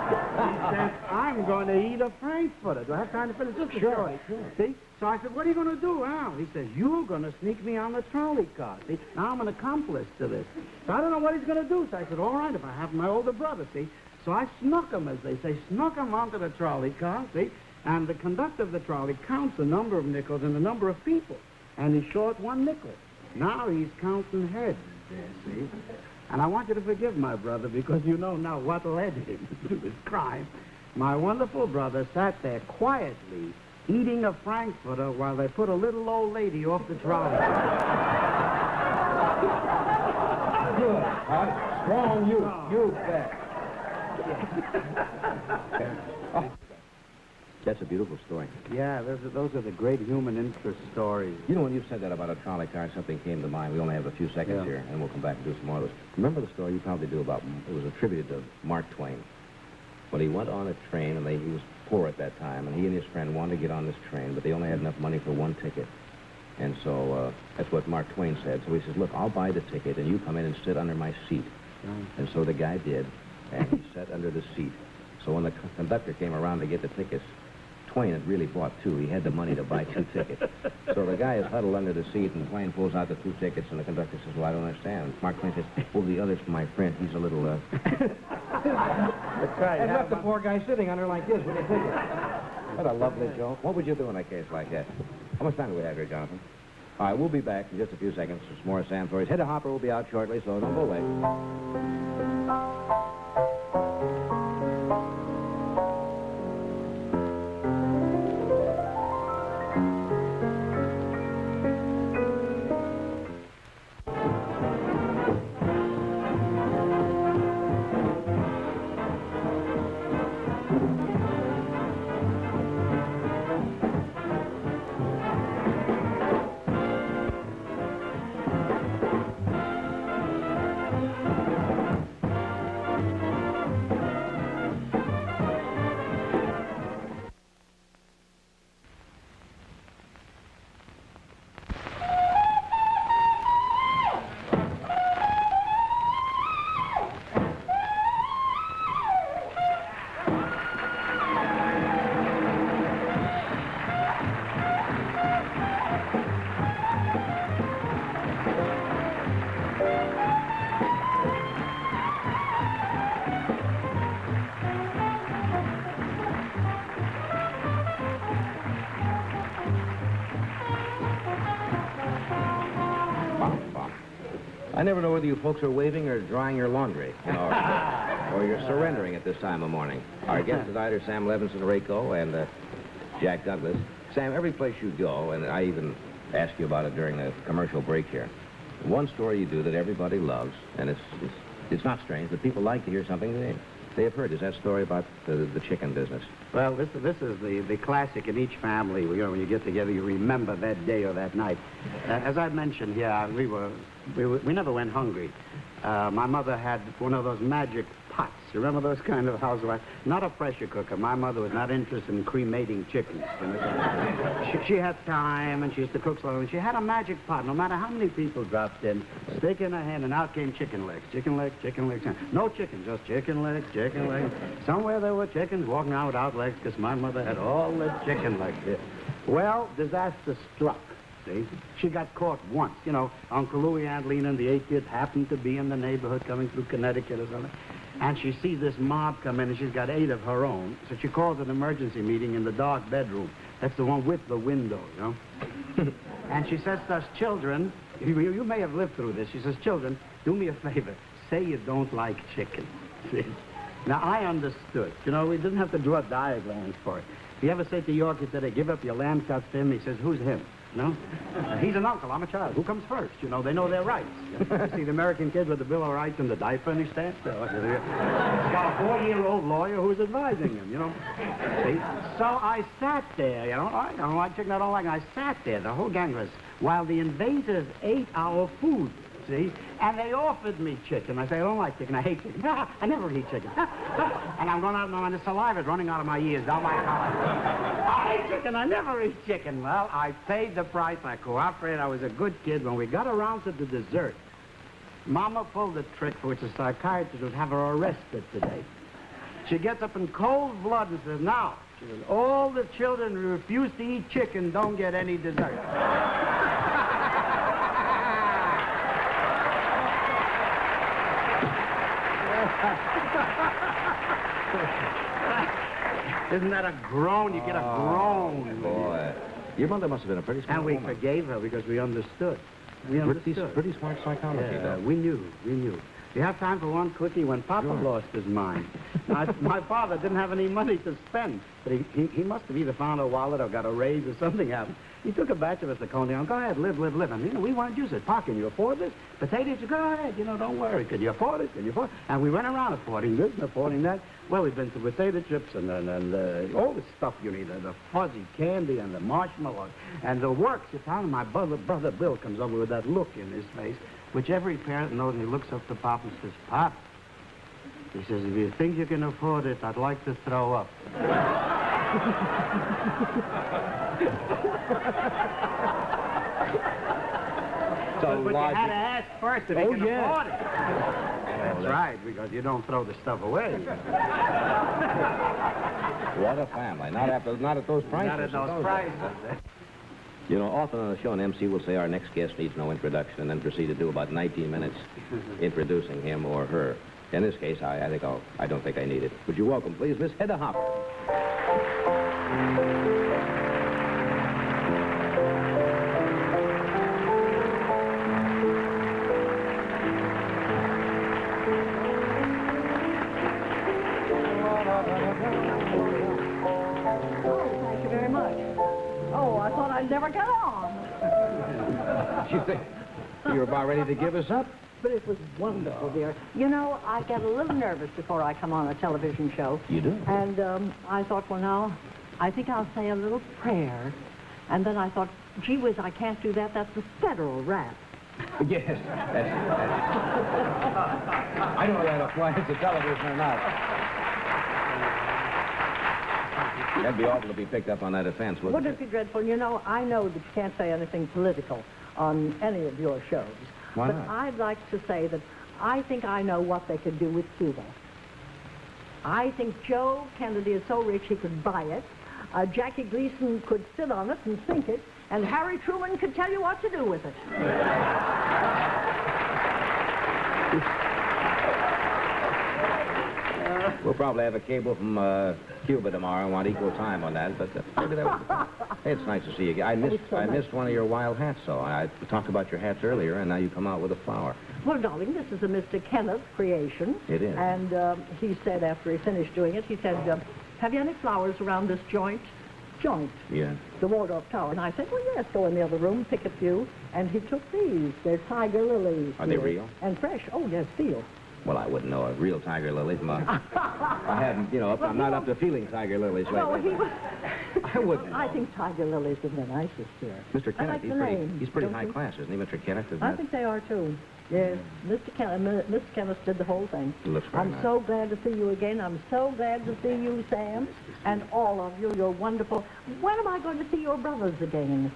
Speaker 14: He says, I'm going to eat a frankfurter. Do I have time to finish this?
Speaker 5: Sure.
Speaker 14: See? So I said, what are you going to do, Al? He says, you're going to sneak me on the trolley car. See? Now I'm an accomplice to this. So I don't know what he's going to do. So I said, all right, if I have my older brother, see? So I snuck him, as they say, snuck him onto the trolley car, see? And the conductor of the trolley counts the number of nickels and the number of people. And he's short one nickel. Now he's counting heads there, see? And I want you to forgive my brother because you know now what led him to his crime. My wonderful brother sat there quietly eating a frankfurter while they put a little old lady off the trolley.
Speaker 5: Good, huh? Strong you bet. That's a beautiful story.
Speaker 14: Yeah, those are the great human interest stories.
Speaker 5: When you said that about a trolley car, something came to mind. We only have a few seconds here, and we'll come back and do some more of this. Remember the story you probably do about, it was attributed to Mark Twain. When he went on a train, and he was poor at that time, and he and his friend wanted to get on this train, but they only had enough money for one ticket. And so that's what Mark Twain said. So he says, look, I'll buy the ticket, and you come in and sit under my seat. And so the guy did, and he sat under the seat. So when the conductor came around to get the tickets, Twain had really bought two. He had the money to buy two tickets. So the guy is huddled under the seat, and Twain pulls out the two tickets, and the conductor says, well, I don't understand. Mark Twain says, well, the other's for my friend. He's a little,
Speaker 14: That's right.
Speaker 5: And left the poor guy sitting under like this with a ticket. What a lovely joke. What would you do in a case like that? How much time do we have here, Jonathan? All right, we'll be back in just a few seconds for some more Sam stories. Hedda Hopper will be out shortly, so don't go away. I never know whether you folks are waving or drying your laundry, or you're surrendering at this time of morning. Our guests tonight are Sam Levinson, Rayco, and Jack Douglas. Sam, every place you go, and I even asked you about it during the commercial break here, one story you do that everybody loves, and it's not strange, but people like to hear something they have heard, is that story about the chicken business.
Speaker 14: Well, this is the classic in each family. You know, when you get together, you remember that day or that night. As I mentioned here, we never went hungry. My mother had one of those magic pots. You remember those kind of housewives? Not a pressure cooker. My mother was not interested in cremating chickens. You know? She had time, and she used to cook slowly. She had a magic pot. No matter how many people dropped in, stick in her hand, and out came chicken legs. Chicken legs, chicken legs. No chicken, just chicken legs, chicken legs. Somewhere there were chickens walking around without legs because my mother had all the chicken legs there. Well, disaster struck. See? She got caught once. You know, Uncle Louie, Aunt Lena, and the 8 kids happened to be in the neighborhood coming through Connecticut or something. And she sees this mob come in, and she's got 8 of her own. So she calls an emergency meeting in the dark bedroom. That's the one with the window, you know. And she says to us, children, you may have lived through this. She says, children, do me a favor. Say you don't like chicken. See? Now, I understood. You know, we didn't have to draw diagrams for it. If you ever say to York, you said, give up your lamb chops to him, he says, who's him? No? He's an uncle. I'm a child. Who comes first? You know, they know their rights. You see the American kid with the Bill of Rights and the diaper, and he stands still. He's got a 40-year-old lawyer who's advising him, you know. See? So I sat there, you know. I don't like chicken, I don't like it. I sat there, the whole gang was, while the invaders ate our food, see? And they offered me chicken. I say, I don't like chicken. I hate chicken. I never eat chicken. And I'm going out and the saliva is running out of my ears, down my collar. I hate chicken. I never eat chicken. Well, I paid the price. I cooperated. I was a good kid. When we got around to the dessert, Mama pulled the trick for which the psychiatrist would have her arrested today. She gets up in cold blood and says, now, she says, all the children who refuse to eat chicken don't get any dessert. Isn't that a groan? You get a groan.
Speaker 5: Boy. Your mother must have been a pretty smart woman.
Speaker 14: And we forgave her because we understood. We understood.
Speaker 5: Pretty smart psychology, though.
Speaker 14: We knew. You have time for one quickie when Papa lost his mind. My father didn't have any money to spend, but he must have either found a wallet or got a raise or something happened. He took a batch of us to Coney. Go ahead, live. And, you know, we wanted you said, Pa, can you afford this? Potatoes, go ahead, you know, don't worry. Can you afford it? And we went around affording this and affording that. Well, we've been to potato chips and all the stuff you need, the fuzzy candy and the marshmallows and the works. You found my brother Bill comes over with that look in his face, which every parent knows, and he looks up to Pop and says, Pop, he says, if you think you can afford it, I'd like to throw up. But you had to ask first if you can afford it. That's right, because you don't throw the stuff away.
Speaker 5: What a family. Not at those prices.
Speaker 14: Not at those prices.
Speaker 5: You know, often on the show, an MC will say our next guest needs no introduction and then proceed to do about 19 minutes introducing him or her. In this case, I don't think I need it. Would you welcome, please, Miss Hedda Hopper.
Speaker 12: Thank you very much. Oh, I thought I'd never get on.
Speaker 5: You think you're about ready to give us up?
Speaker 12: But it was wonderful, dear. You know, I get a little nervous before I come on a television show.
Speaker 5: You do?
Speaker 12: And I thought, well, now, I think I'll say a little prayer. And then I thought, gee whiz, I can't do that. That's a federal rap.
Speaker 5: Yes. I don't know whether that applies to television or not. That'd be awful to be picked up on that offense, wouldn't
Speaker 12: Wouldn't it be dreadful? You know, I know that you can't say anything political on any of your shows.
Speaker 5: Why
Speaker 12: but
Speaker 5: not?
Speaker 12: I'd like to say that I think I know what they could do with Cuba. I think Joe Kennedy is so rich he could buy it. Jackie Gleason could sit on it and sink it. And Harry Truman could tell you what to do with it.
Speaker 5: We'll probably have a cable from Cuba tomorrow and want equal time on that, but maybe that would... Hey, it's nice to see you again. I missed one of your wild hats, so I talked about your hats earlier, and now you come out with a flower.
Speaker 12: Well, darling, this is a Mr. Kenneth creation.
Speaker 5: It is.
Speaker 12: And he said after he finished doing it, he said, have you any flowers around this joint?
Speaker 5: Yeah.
Speaker 12: The Waldorf Tower. And I said, well, yes, go in the other room, pick a few. And he took these. They're tiger lilies.
Speaker 5: Are they real?
Speaker 12: And fresh. Oh, yes, feel.
Speaker 5: Well, I wouldn't know a real tiger lily from a... I haven't, you know, I'm not up to feeling tiger lilies
Speaker 12: No,
Speaker 5: lately.
Speaker 12: he was...
Speaker 5: I wouldn't know.
Speaker 12: I think tiger lilies are the nicest here.
Speaker 5: Mr.
Speaker 12: I
Speaker 5: Kenneth,
Speaker 12: like the name,
Speaker 5: he's pretty
Speaker 12: don't
Speaker 5: high
Speaker 12: you?
Speaker 5: class, isn't he, Mr. Kenneth? Isn't
Speaker 12: I
Speaker 5: that-
Speaker 12: think they are, too. Yes, Mr. Kenneth did the whole thing.
Speaker 5: He looks very
Speaker 12: I'm
Speaker 5: nice.
Speaker 12: so glad to see you again. I'm so glad to see you, Sam, and all of you. You're wonderful. When am I going to see your brothers again?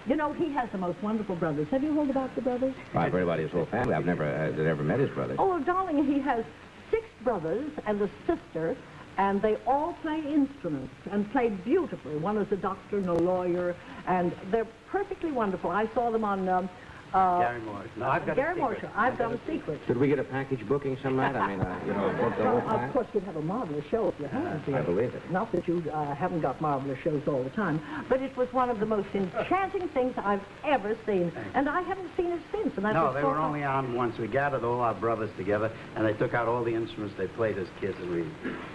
Speaker 12: You know, he has the most wonderful brothers. Have you heard about the brothers?
Speaker 5: I've heard about his whole family. I've never met his brother.
Speaker 12: Oh, darling, he has 6 brothers and a sister, and they all play instruments and play beautifully. One is a doctor and a lawyer, and they're perfectly wonderful. I saw them on...
Speaker 14: Gary Moore. No, I've got
Speaker 12: Gary
Speaker 14: a
Speaker 12: Moore
Speaker 14: secret.
Speaker 12: show. I've got a secret.
Speaker 5: Could we get a package booking some night? I mean, you know, book the whole
Speaker 12: Well,
Speaker 5: class?
Speaker 12: of course, you'd have a marvelous show if you had to.
Speaker 5: I believe it.
Speaker 12: Not that you haven't got marvelous shows all the time, but it was one of the most enchanting things I've ever seen, and I haven't seen it since. And that
Speaker 14: No,
Speaker 12: was
Speaker 14: they
Speaker 12: so
Speaker 14: were only on once. We gathered all our brothers together, and they took out all the instruments they played as kids, and we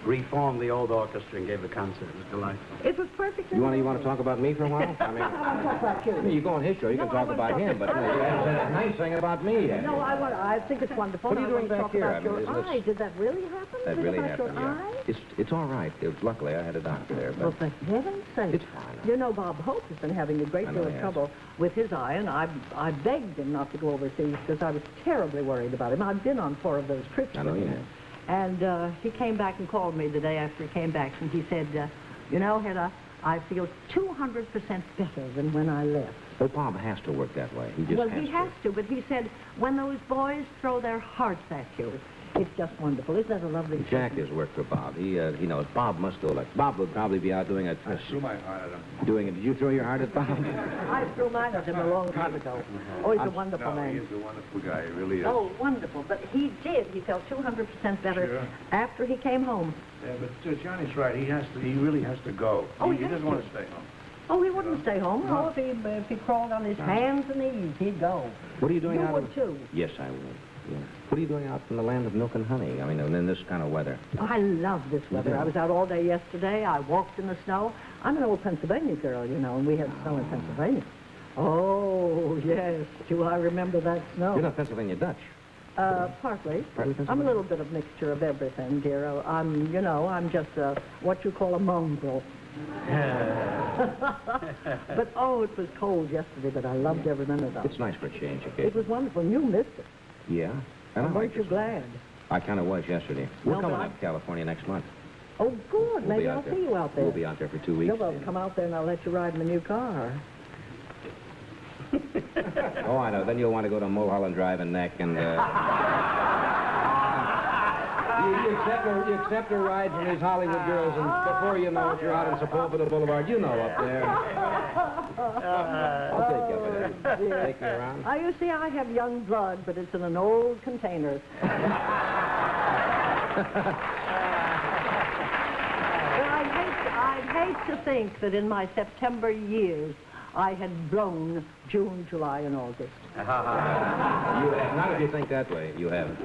Speaker 14: reformed the old orchestra and gave a concert. It was delightful.
Speaker 12: It was perfectly.
Speaker 5: You want to talk about me for a while? I mean,
Speaker 12: I want to talk about you.
Speaker 5: you go on his show. You
Speaker 12: No,
Speaker 5: can
Speaker 12: I
Speaker 5: talk
Speaker 12: want to
Speaker 5: about
Speaker 12: talk
Speaker 5: him, but you haven't said a nice thing about me yet.
Speaker 12: No, I think it's wonderful.
Speaker 5: What are you
Speaker 12: I want
Speaker 5: doing
Speaker 12: to
Speaker 5: back
Speaker 12: talk
Speaker 5: here?
Speaker 12: about
Speaker 5: I mean,
Speaker 12: your
Speaker 5: isn't it-
Speaker 12: eye. Did that really happen?
Speaker 5: That
Speaker 12: Did
Speaker 5: really
Speaker 12: about
Speaker 5: happened,
Speaker 12: your
Speaker 5: yeah.
Speaker 12: eye?
Speaker 5: It's all right. Luckily, I had a doctor there,
Speaker 12: Well,
Speaker 5: but...
Speaker 12: for heaven's sake.
Speaker 5: It's fine.
Speaker 12: You know, Bob Hope has been having a great
Speaker 5: I know
Speaker 12: deal of
Speaker 5: he has.
Speaker 12: trouble with his eye, and I begged him not to go overseas because I was terribly worried about him. I've been on 4 of those trips
Speaker 5: I know
Speaker 12: with
Speaker 5: you
Speaker 12: him.
Speaker 5: have.
Speaker 12: And he came back and called me the day after he came back, and he said, you know, Hedda, I feel 200% better than when I left.
Speaker 5: Well, Bob has to work that way. He just
Speaker 12: Well,
Speaker 5: has
Speaker 12: he has to, but he said, when those boys throw their hearts at you, it's just wonderful. Isn't that a lovely thing?
Speaker 5: Jack has worked for Bob. He knows. Bob must do it. Bob would probably be out doing a...
Speaker 9: I threw my heart at him.
Speaker 5: Doing it. Did you throw your heart at Bob?
Speaker 12: I threw mine at him a long time ago. Oh, he's a wonderful
Speaker 9: No,
Speaker 12: man.
Speaker 9: he's a wonderful guy. He really is.
Speaker 12: Oh, wonderful. But he did. He felt 200% better
Speaker 6: Sure.
Speaker 12: after he came home.
Speaker 6: Yeah, but Johnny's right. He really has to go.
Speaker 12: Oh,
Speaker 6: he
Speaker 12: he has
Speaker 6: doesn't
Speaker 12: to.
Speaker 6: want to stay home.
Speaker 12: Oh, he wouldn't stay home. Oh, if he crawled on his hands and knees, he'd go.
Speaker 5: What are you doing
Speaker 12: You
Speaker 5: out
Speaker 12: would,
Speaker 5: of...
Speaker 12: too.
Speaker 5: Yes, I would. Yeah. What are you doing out from the land of milk and honey? I mean, in this kind of weather.
Speaker 12: I love this weather.
Speaker 5: do?
Speaker 12: I was out all day yesterday. I walked in the snow. I'm an old Pennsylvania girl, you know, and we had snow in Pennsylvania. Oh, yes. Do I remember that snow?
Speaker 5: You're not Pennsylvania Dutch.
Speaker 12: Partly.
Speaker 5: Partly
Speaker 12: I'm a
Speaker 5: Pennsylvania?
Speaker 12: little bit of mixture of everything, dear. I'm just what you call a mongrel. But, oh, it was cold yesterday, but I loved every minute of it.
Speaker 5: It's nice for a change, okay?
Speaker 12: It was wonderful. You missed it.
Speaker 5: Yeah. And I like
Speaker 12: Weren't you
Speaker 5: this.
Speaker 12: glad?
Speaker 5: I kind of was yesterday. We're
Speaker 12: No,
Speaker 5: coming
Speaker 12: but
Speaker 5: up to California next month.
Speaker 12: Oh, good.
Speaker 5: We'll
Speaker 12: Maybe
Speaker 5: be
Speaker 12: I'll
Speaker 5: out there.
Speaker 12: see you out there.
Speaker 5: We'll be out there for 2 weeks.
Speaker 12: No, well, come out there and I'll let you ride in the new car.
Speaker 5: Oh, I know. Then you'll want to go to Mulholland Drive and Neck and... You accept a ride from these Hollywood girls, and before you know it, you're out on Sepulveda Boulevard. You know up there. I'll take you up there. Take me around.
Speaker 12: You see, I have young blood, but it's in an old container. But I'd hate to think that in my September years, I had blown June, July, and August.
Speaker 5: You have. Not if you think that way. You haven't.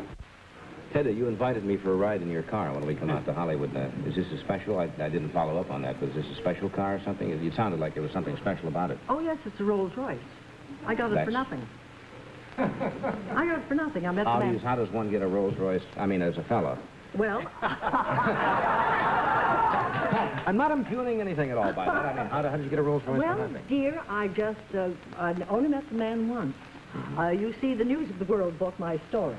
Speaker 5: Teddy, you invited me for a ride in your car when we come out to Hollywood. Is this a special? I didn't follow up on that. Was this a special car or something? It sounded like there was something special about it.
Speaker 12: Oh, yes, it's a Rolls Royce. I got it for nothing. I got it for nothing. I met the man.
Speaker 5: How does one get a Rolls Royce? I mean, as a fellow.
Speaker 12: Well...
Speaker 5: I'm not impugning anything at all by that. I mean, how did you get a Rolls Royce for nothing?
Speaker 12: Well, dear, I just... I only met the man once. You see, the News of the World bought my story.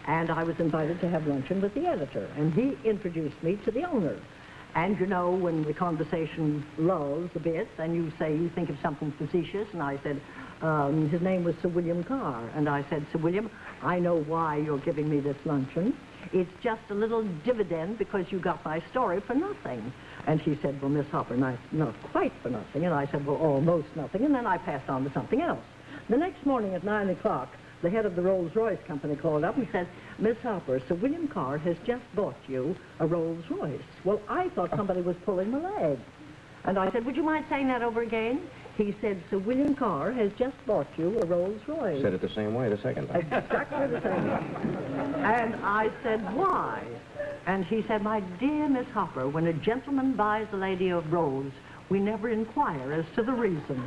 Speaker 12: And I was invited to have luncheon with the editor. And he introduced me to the owner. And you know, when the conversation lulls a bit, and you say you think of something facetious, and I said, his name was Sir William Carr. And I said, Sir William, I know why you're giving me this luncheon. It's just a little dividend because you got my story for nothing. And he said, well, Miss Hopper, not quite for nothing. And I said, well, almost nothing. And then I passed on to something else. The next morning at 9 o'clock, the head of the Rolls-Royce company called up and said, Miss Hopper, Sir William Carr has just bought you a Rolls-Royce. Well, I thought somebody was pulling my leg. And I said, would you mind saying that over again? He said, Sir William Carr has just bought you a Rolls-Royce.
Speaker 5: Said it the same way the second time.
Speaker 12: Exactly the same way. And I said, why? And he said, my dear Miss Hopper, when a gentleman buys a lady a rose, we never inquire as to the reason.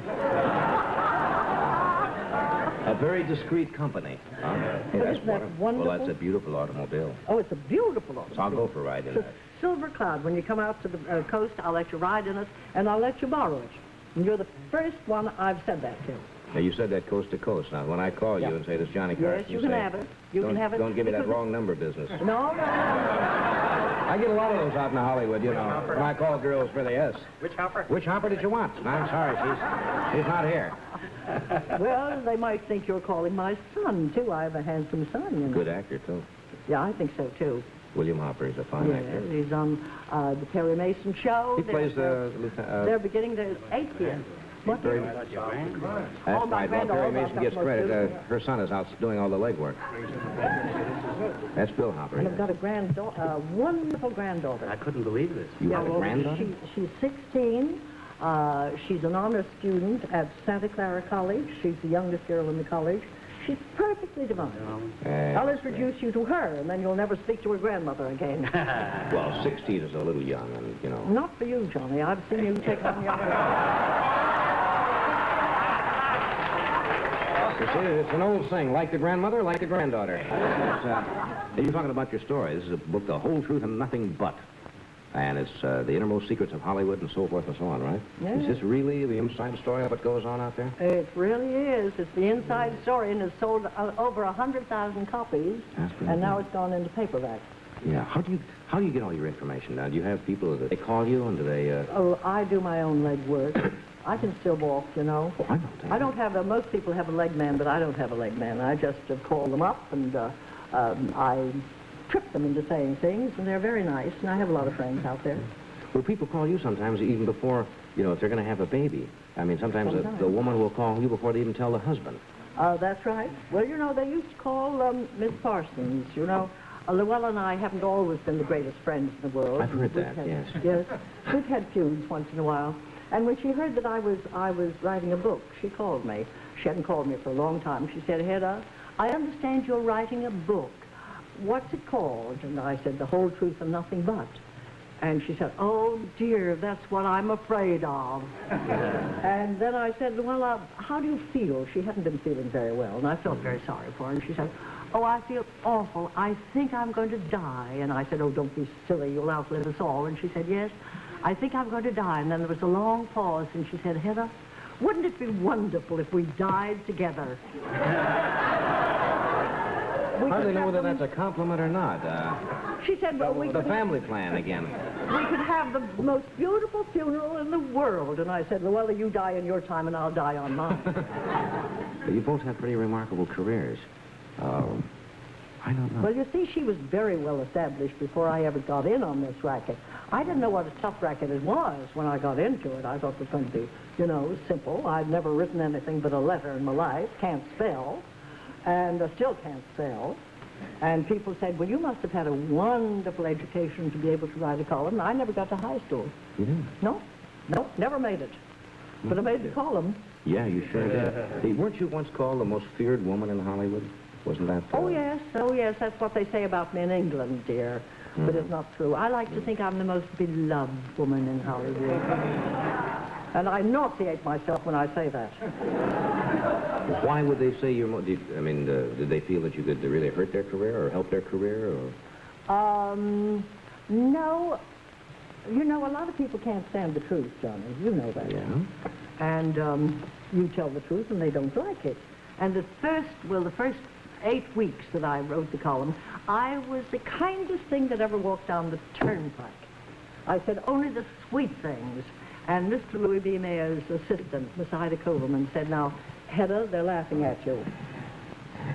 Speaker 5: A very discreet company. Hey,
Speaker 12: Isn't that wonderful?
Speaker 5: Well, that's a beautiful automobile.
Speaker 12: Oh, it's a beautiful automobile.
Speaker 5: So I'll go for a ride in
Speaker 12: It's
Speaker 5: that.
Speaker 12: a silver cloud. When you come out to the coast, I'll let you ride in it, and I'll let you borrow it. And you're the first one I've said that to.
Speaker 5: Now, you said that coast to coast. Now, when I call you and say this Johnny Carson,
Speaker 12: yes, you can have it. You can have it.
Speaker 5: Don't give me that wrong number business.
Speaker 12: No.
Speaker 5: I get a lot of those out in Hollywood, you know. When I call girls for the S.
Speaker 14: Which Hopper?
Speaker 5: Which Hopper did you want? I'm sorry, she's not here.
Speaker 12: Well, they might think you're calling my son, too. I have a handsome son, you know.
Speaker 5: Good actor, too.
Speaker 12: Yeah, I think so, too.
Speaker 5: William Hopper is a fine actor.
Speaker 12: He's on the Perry Mason show.
Speaker 5: He plays the...
Speaker 12: They're beginning their 8th year. What?
Speaker 5: That's right. Well, Perry Mason gets credit. Her son is out doing all the legwork. That's Bill Hopper.
Speaker 12: And I've got a granddaughter, wonderful granddaughter.
Speaker 14: I couldn't believe this.
Speaker 5: You have a granddaughter?
Speaker 12: She's 16. She's an honor student at Santa Clara College. She's the youngest girl in the college. She's perfectly divine. I'll introduce you to her, and then you'll never speak to her grandmother again.
Speaker 5: Well, 16 is a little young, and, you know.
Speaker 12: Not for you, Johnny. I've seen you take on younger.
Speaker 5: You see, it's an old thing. Like the grandmother, like the granddaughter. You're talking about your story. This is a book, The Whole Truth and Nothing But. And it's the innermost secrets of Hollywood and so forth and so on, right?
Speaker 12: Yes.
Speaker 5: Is this really the inside story of what goes on out there?
Speaker 12: It really is. It's the inside story, and it's sold over 100,000 copies, and now it's gone into paperback.
Speaker 5: Yeah. How do you get all your information now? Do you have people that they call you, and do they...
Speaker 12: Oh, I do my own leg work. I can still walk, you know.
Speaker 5: Oh, I don't
Speaker 12: have most people have a leg man, but I don't have a leg man. I just call them up, and I trip them into saying things, and they're very nice, and I have a lot of friends out there.
Speaker 5: Well, people call you sometimes even before, you know, if they're going to have a baby. I mean, sometimes the woman will call you before they even tell the husband.
Speaker 12: That's right. Well, you know, they used to call Miss Parsons, you know. Llewellyn and I haven't always been the greatest friends in the world.
Speaker 5: I've heard that, yes.
Speaker 12: Yes. We've had feuds once in a while. And when she heard that I was writing a book, she called me. She hadn't called me for a long time. She said, Hedda, I understand you're writing a book. What's it called? And I said, The Whole Truth and Nothing But. And she said, oh, dear, that's what I'm afraid of. And then I said, well, how do you feel? She hadn't been feeling very well, and I felt very sorry for her. And she said, oh, I feel awful. I think I'm going to die. And I said, oh, don't be silly. You'll outlive us all. And she said, yes, I think I'm going to die. And then there was a long pause, and she said, Hedda, wouldn't it be wonderful if we died together?
Speaker 5: Hardly know whether that's a compliment or not.
Speaker 12: She said, well,
Speaker 5: the family plan again.
Speaker 12: We could have the most beautiful funeral in the world. And I said, well, you die in your time and I'll die on mine.
Speaker 5: You both have pretty remarkable careers. I don't know.
Speaker 12: Well, you see, she was very well established before I ever got in on this racket. I didn't know what a tough racket it was when I got into it. I thought it was going to be, you know, simple. I'd never written anything but a letter in my life, can't spell, and I still can't spell. And people said, well, you must have had a wonderful education to be able to write a column. I never got to high school.
Speaker 5: You didn't?
Speaker 12: No. Nope, never made it. But I made the column.
Speaker 5: Yeah, you sure did. Hey, weren't you once called the most feared woman in Hollywood? Wasn't that?
Speaker 12: Oh, yes, that's what they say about me in England, dear. But it's not true. I like to think I'm the most beloved woman in Hollywood. And I nauseate myself when I say that.
Speaker 5: Why would they say you're more... did they feel that you could really hurt their career or help their career? Or?
Speaker 12: No. You know, a lot of people can't stand the truth, Johnny. You know that.
Speaker 5: Yeah?
Speaker 12: And you tell the truth and they don't like it. And the first 8 weeks that I wrote the column, I was the kindest thing that ever walked down the turnpike. I said only the sweet things. And Mr. Louis B. Mayer's assistant, Miss Ida Coverman, said, now, Hedda, they're laughing at you.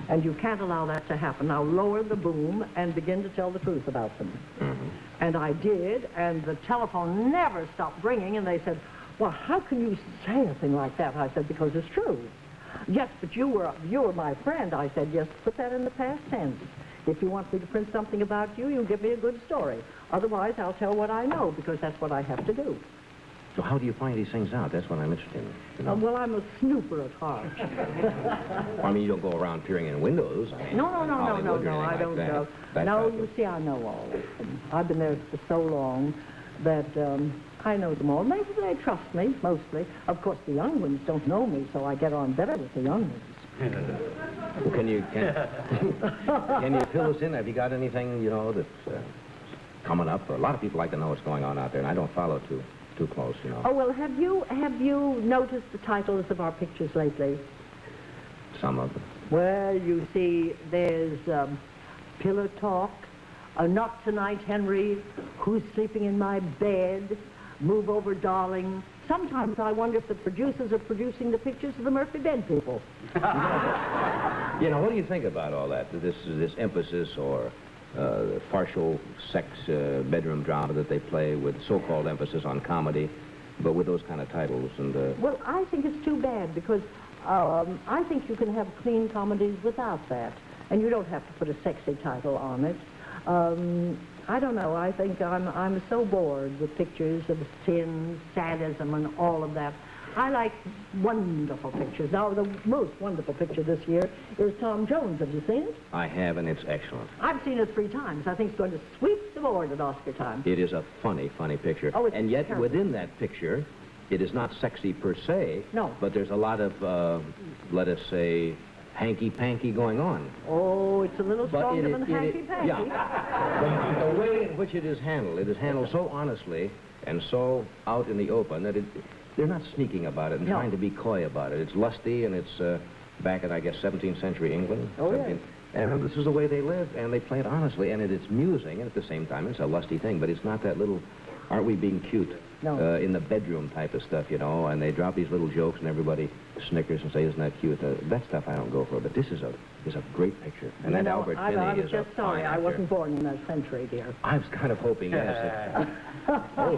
Speaker 12: And you can't allow that to happen. Now lower the boom and begin to tell the truth about them. Mm-hmm. And I did, and the telephone never stopped ringing, and they said, well, how can you say a thing like that? I said, because it's true. Yes, but you were my friend. I said, yes, put that in the past tense. If you want me to print something about you, you give me a good story. Otherwise, I'll tell what I know, because that's what I have to do.
Speaker 5: So how do you find these things out? That's what I'm interested in. You know?
Speaker 12: Well, I'm a snooper at heart.
Speaker 5: I mean, you don't go around peering in windows.
Speaker 12: No, I don't go. No, you see, I know all this. I've been there for so long that I know them all. Maybe they trust me, mostly. Of course, the young ones don't know me, so I get on better with the young ones.
Speaker 5: Well, can you fill us in? Have you got anything, you know, that's coming up? A lot of people like to know what's going on out there, and I don't follow too close, you know.
Speaker 12: Oh, well, have you noticed the titles of our pictures lately?
Speaker 5: Some of them.
Speaker 12: Well, you see, there's Pillow Talk, Not Tonight, Henry, Who's Sleeping in My Bed, Move Over, Darling. Sometimes I wonder if the producers are producing the pictures of the Murphy Bed people.
Speaker 5: You know, what do you think about all that? This emphasis or partial sex bedroom drama that they play with so-called emphasis on comedy, but with those kind of titles and...
Speaker 12: Well, I think it's too bad because I think you can have clean comedies without that, and you don't have to put a sexy title on it. I don't know. I think I'm so bored with pictures of sin, sadism, and all of that. I like wonderful pictures. Now, the most wonderful picture this year is Tom Jones. Have you seen it?
Speaker 5: I have, and it's excellent.
Speaker 12: I've seen it 3 times. I think it's going to sweep the board at Oscar time.
Speaker 5: It is a funny picture.
Speaker 12: Oh, it's
Speaker 5: and yet,
Speaker 12: terrible.
Speaker 5: within that picture, it is not sexy per se.
Speaker 12: No.
Speaker 5: But there's a lot of, let us say, hanky-panky going on.
Speaker 12: Oh, it's a little stronger than hanky-panky.
Speaker 5: Yeah. The way in which it is handled so honestly and so out in the open that they're not sneaking about it and trying to be coy about it. It's lusty, and it's back in, I guess, 17th century England.
Speaker 12: Oh, yes.
Speaker 5: And this is the way they live, and they play it honestly, and it's amusing, and at the same time, it's a lusty thing, but it's not that little, aren't we being cute?
Speaker 12: No.
Speaker 5: In the bedroom type of stuff, you know, and they drop these little jokes, and everybody snickers and says, isn't that cute? That stuff I don't go for, but this is a great picture. And that Albert Finney
Speaker 12: I was
Speaker 5: is
Speaker 12: just sorry
Speaker 5: fine
Speaker 12: I wasn't born in that century, dear.
Speaker 5: I was kind of hoping, yes.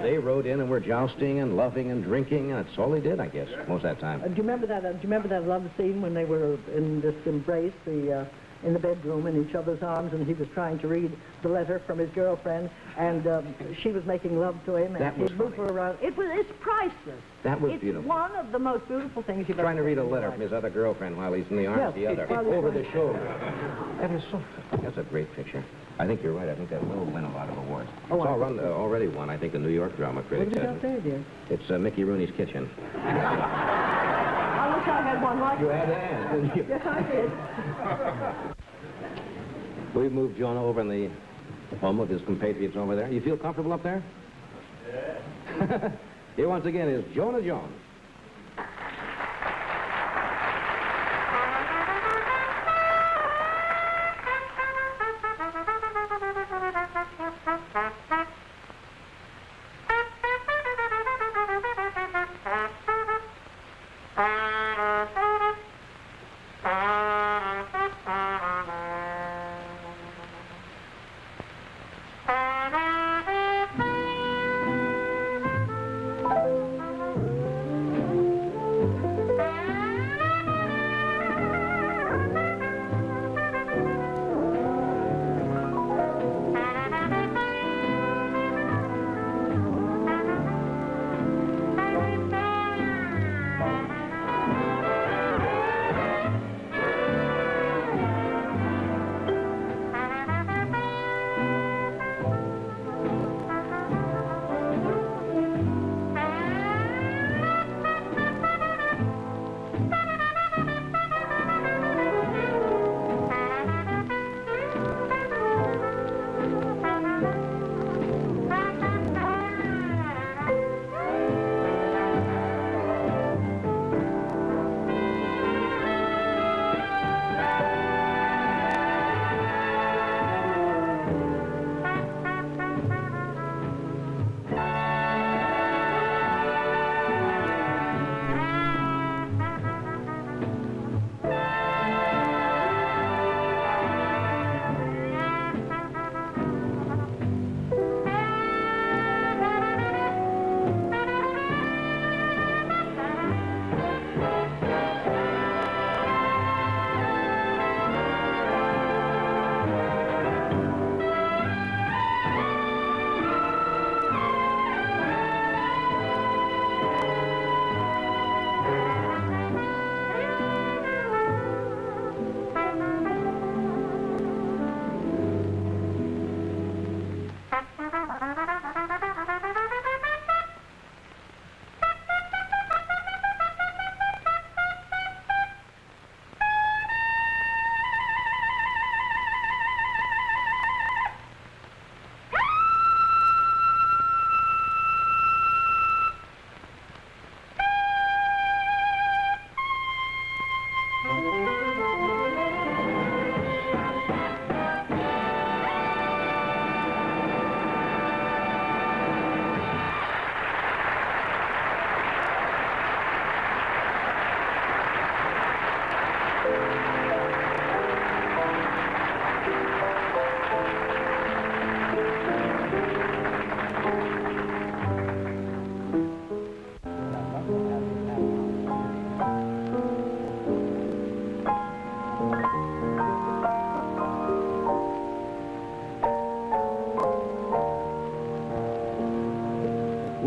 Speaker 5: They rode in and were jousting and loving and drinking, and that's all they did, I guess, most of that time.
Speaker 12: Do you remember that love scene when they were in this embrace, in the bedroom in each other's arms, and he was trying to read the letter from his girlfriend, and she was making love to him, and he'd move her around. It's priceless.
Speaker 5: That was
Speaker 12: it's
Speaker 5: beautiful.
Speaker 12: One of the most beautiful things you've ever
Speaker 5: Trying to read a letter from his other girlfriend while he's in the arms of the other, over the shoulder. That's a great picture. I think you're right. I think that will win a lot of awards.
Speaker 12: Oh,
Speaker 5: it's already won, I think, the New York Drama Critics.
Speaker 12: What have you got there, dear?
Speaker 5: It's Mickey Rooney's Kitchen.
Speaker 12: I wish I had one like
Speaker 5: You had to ask, didn't you?
Speaker 12: Yes, I did.
Speaker 5: We've moved Jonah over in the home of his compatriots over there. You feel comfortable up there? Yeah. Here once again is Jonah Jones.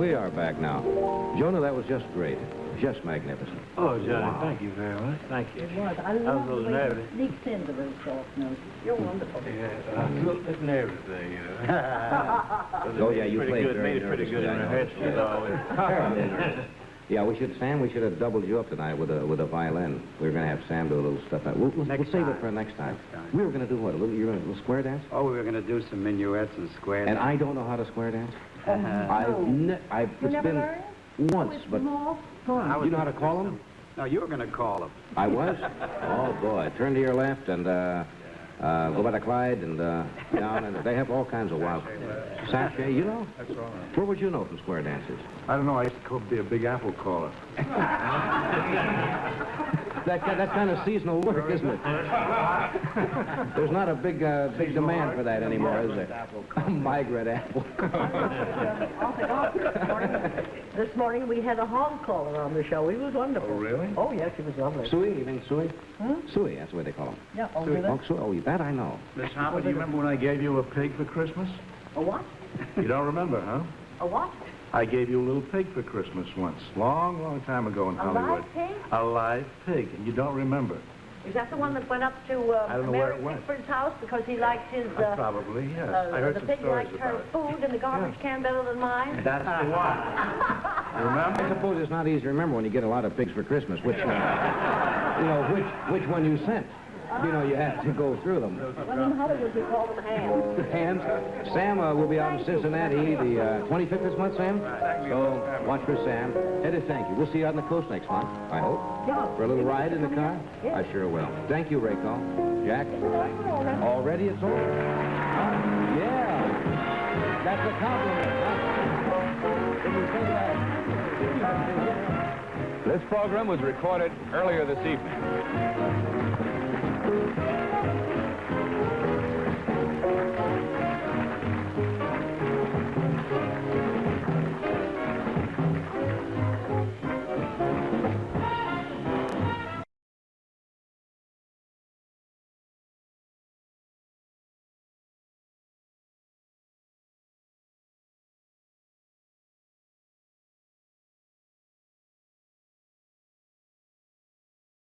Speaker 5: we are back now. Jonah, that was just great. Just magnificent.
Speaker 13: Oh, Johnny, thank you very much. Thank you.
Speaker 12: It was. I
Speaker 13: was
Speaker 12: love
Speaker 13: a
Speaker 12: the
Speaker 13: little
Speaker 12: way
Speaker 13: nervous.
Speaker 12: it leaks into those soft notes. You're wonderful.
Speaker 13: Yeah, I was a little bit nervous there, you know.
Speaker 5: Oh, yeah, you played
Speaker 13: good,
Speaker 5: very
Speaker 13: made it pretty good in
Speaker 5: nervously, I know.
Speaker 13: rehearsal.
Speaker 5: Yeah, Sam, we should have doubled you up tonight with a violin. We were going to have Sam do a little stuff. We'll save it for next time. We were going to do what? A little square dance?
Speaker 14: Oh, we were going to do some minuets and square
Speaker 5: And
Speaker 14: dance.
Speaker 5: I don't know how to square dance. I've
Speaker 11: You
Speaker 5: it's
Speaker 11: never
Speaker 5: been
Speaker 11: learned?
Speaker 5: once, but
Speaker 11: More
Speaker 5: you know how to call them?
Speaker 14: No, you were going to call him.
Speaker 5: I was? Oh, boy. Turn to your left and go by the Clyde and down, and they have all kinds of wild... Sachet, you know?
Speaker 13: That's all right.
Speaker 5: Where would you know from square dances?
Speaker 13: I don't know. I used to be a big apple caller.
Speaker 5: That's kind of seasonal work, isn't it? There's not a big demand for that anymore, is there? Migrant apple.
Speaker 12: This morning we had a hog caller on the show. He was wonderful.
Speaker 13: Oh, really?
Speaker 12: Oh, yes, he was lovely.
Speaker 5: Suey, you mean Suey? Suey, that's the way they call him.
Speaker 12: Yeah, oh, really?
Speaker 5: Oh, Suey. Oh, that I know.
Speaker 13: Miss Harper, do you remember when I gave you a pig for Christmas?
Speaker 12: A what?
Speaker 13: You don't remember, huh?
Speaker 12: A what?
Speaker 13: I gave you a little pig for Christmas once. Long, long time ago in
Speaker 12: A
Speaker 13: Hollywood.
Speaker 12: live pig?
Speaker 13: A live pig, and you don't remember.
Speaker 12: Is that the one that went up to
Speaker 13: I don't know where
Speaker 12: Mary
Speaker 13: it went.
Speaker 12: Pickford's house because he liked his...
Speaker 13: Probably, yes. I heard
Speaker 12: the
Speaker 13: some
Speaker 12: pig
Speaker 13: stories
Speaker 12: liked
Speaker 13: about
Speaker 12: her
Speaker 13: it.
Speaker 12: food and the garbage can better than mine?
Speaker 13: That's the one. Remember?
Speaker 5: I suppose it's not easy to remember when you get a lot of pigs for Christmas, which one, which one you sent. You know, you have to go through them.
Speaker 12: Well, in Hollywood we call them hams.
Speaker 5: Hams. Sam will be out in Cincinnati the 25th this month, Sam. So watch for Sam. Eddie, thank you. We'll see you out on the coast next month, I hope.
Speaker 12: Yeah.
Speaker 5: For a little ride in the car? I sure will. Thank you, Rayco. Jack? Already it's over? Yeah. That's a compliment. Did you say that?
Speaker 4: This program was recorded earlier this evening.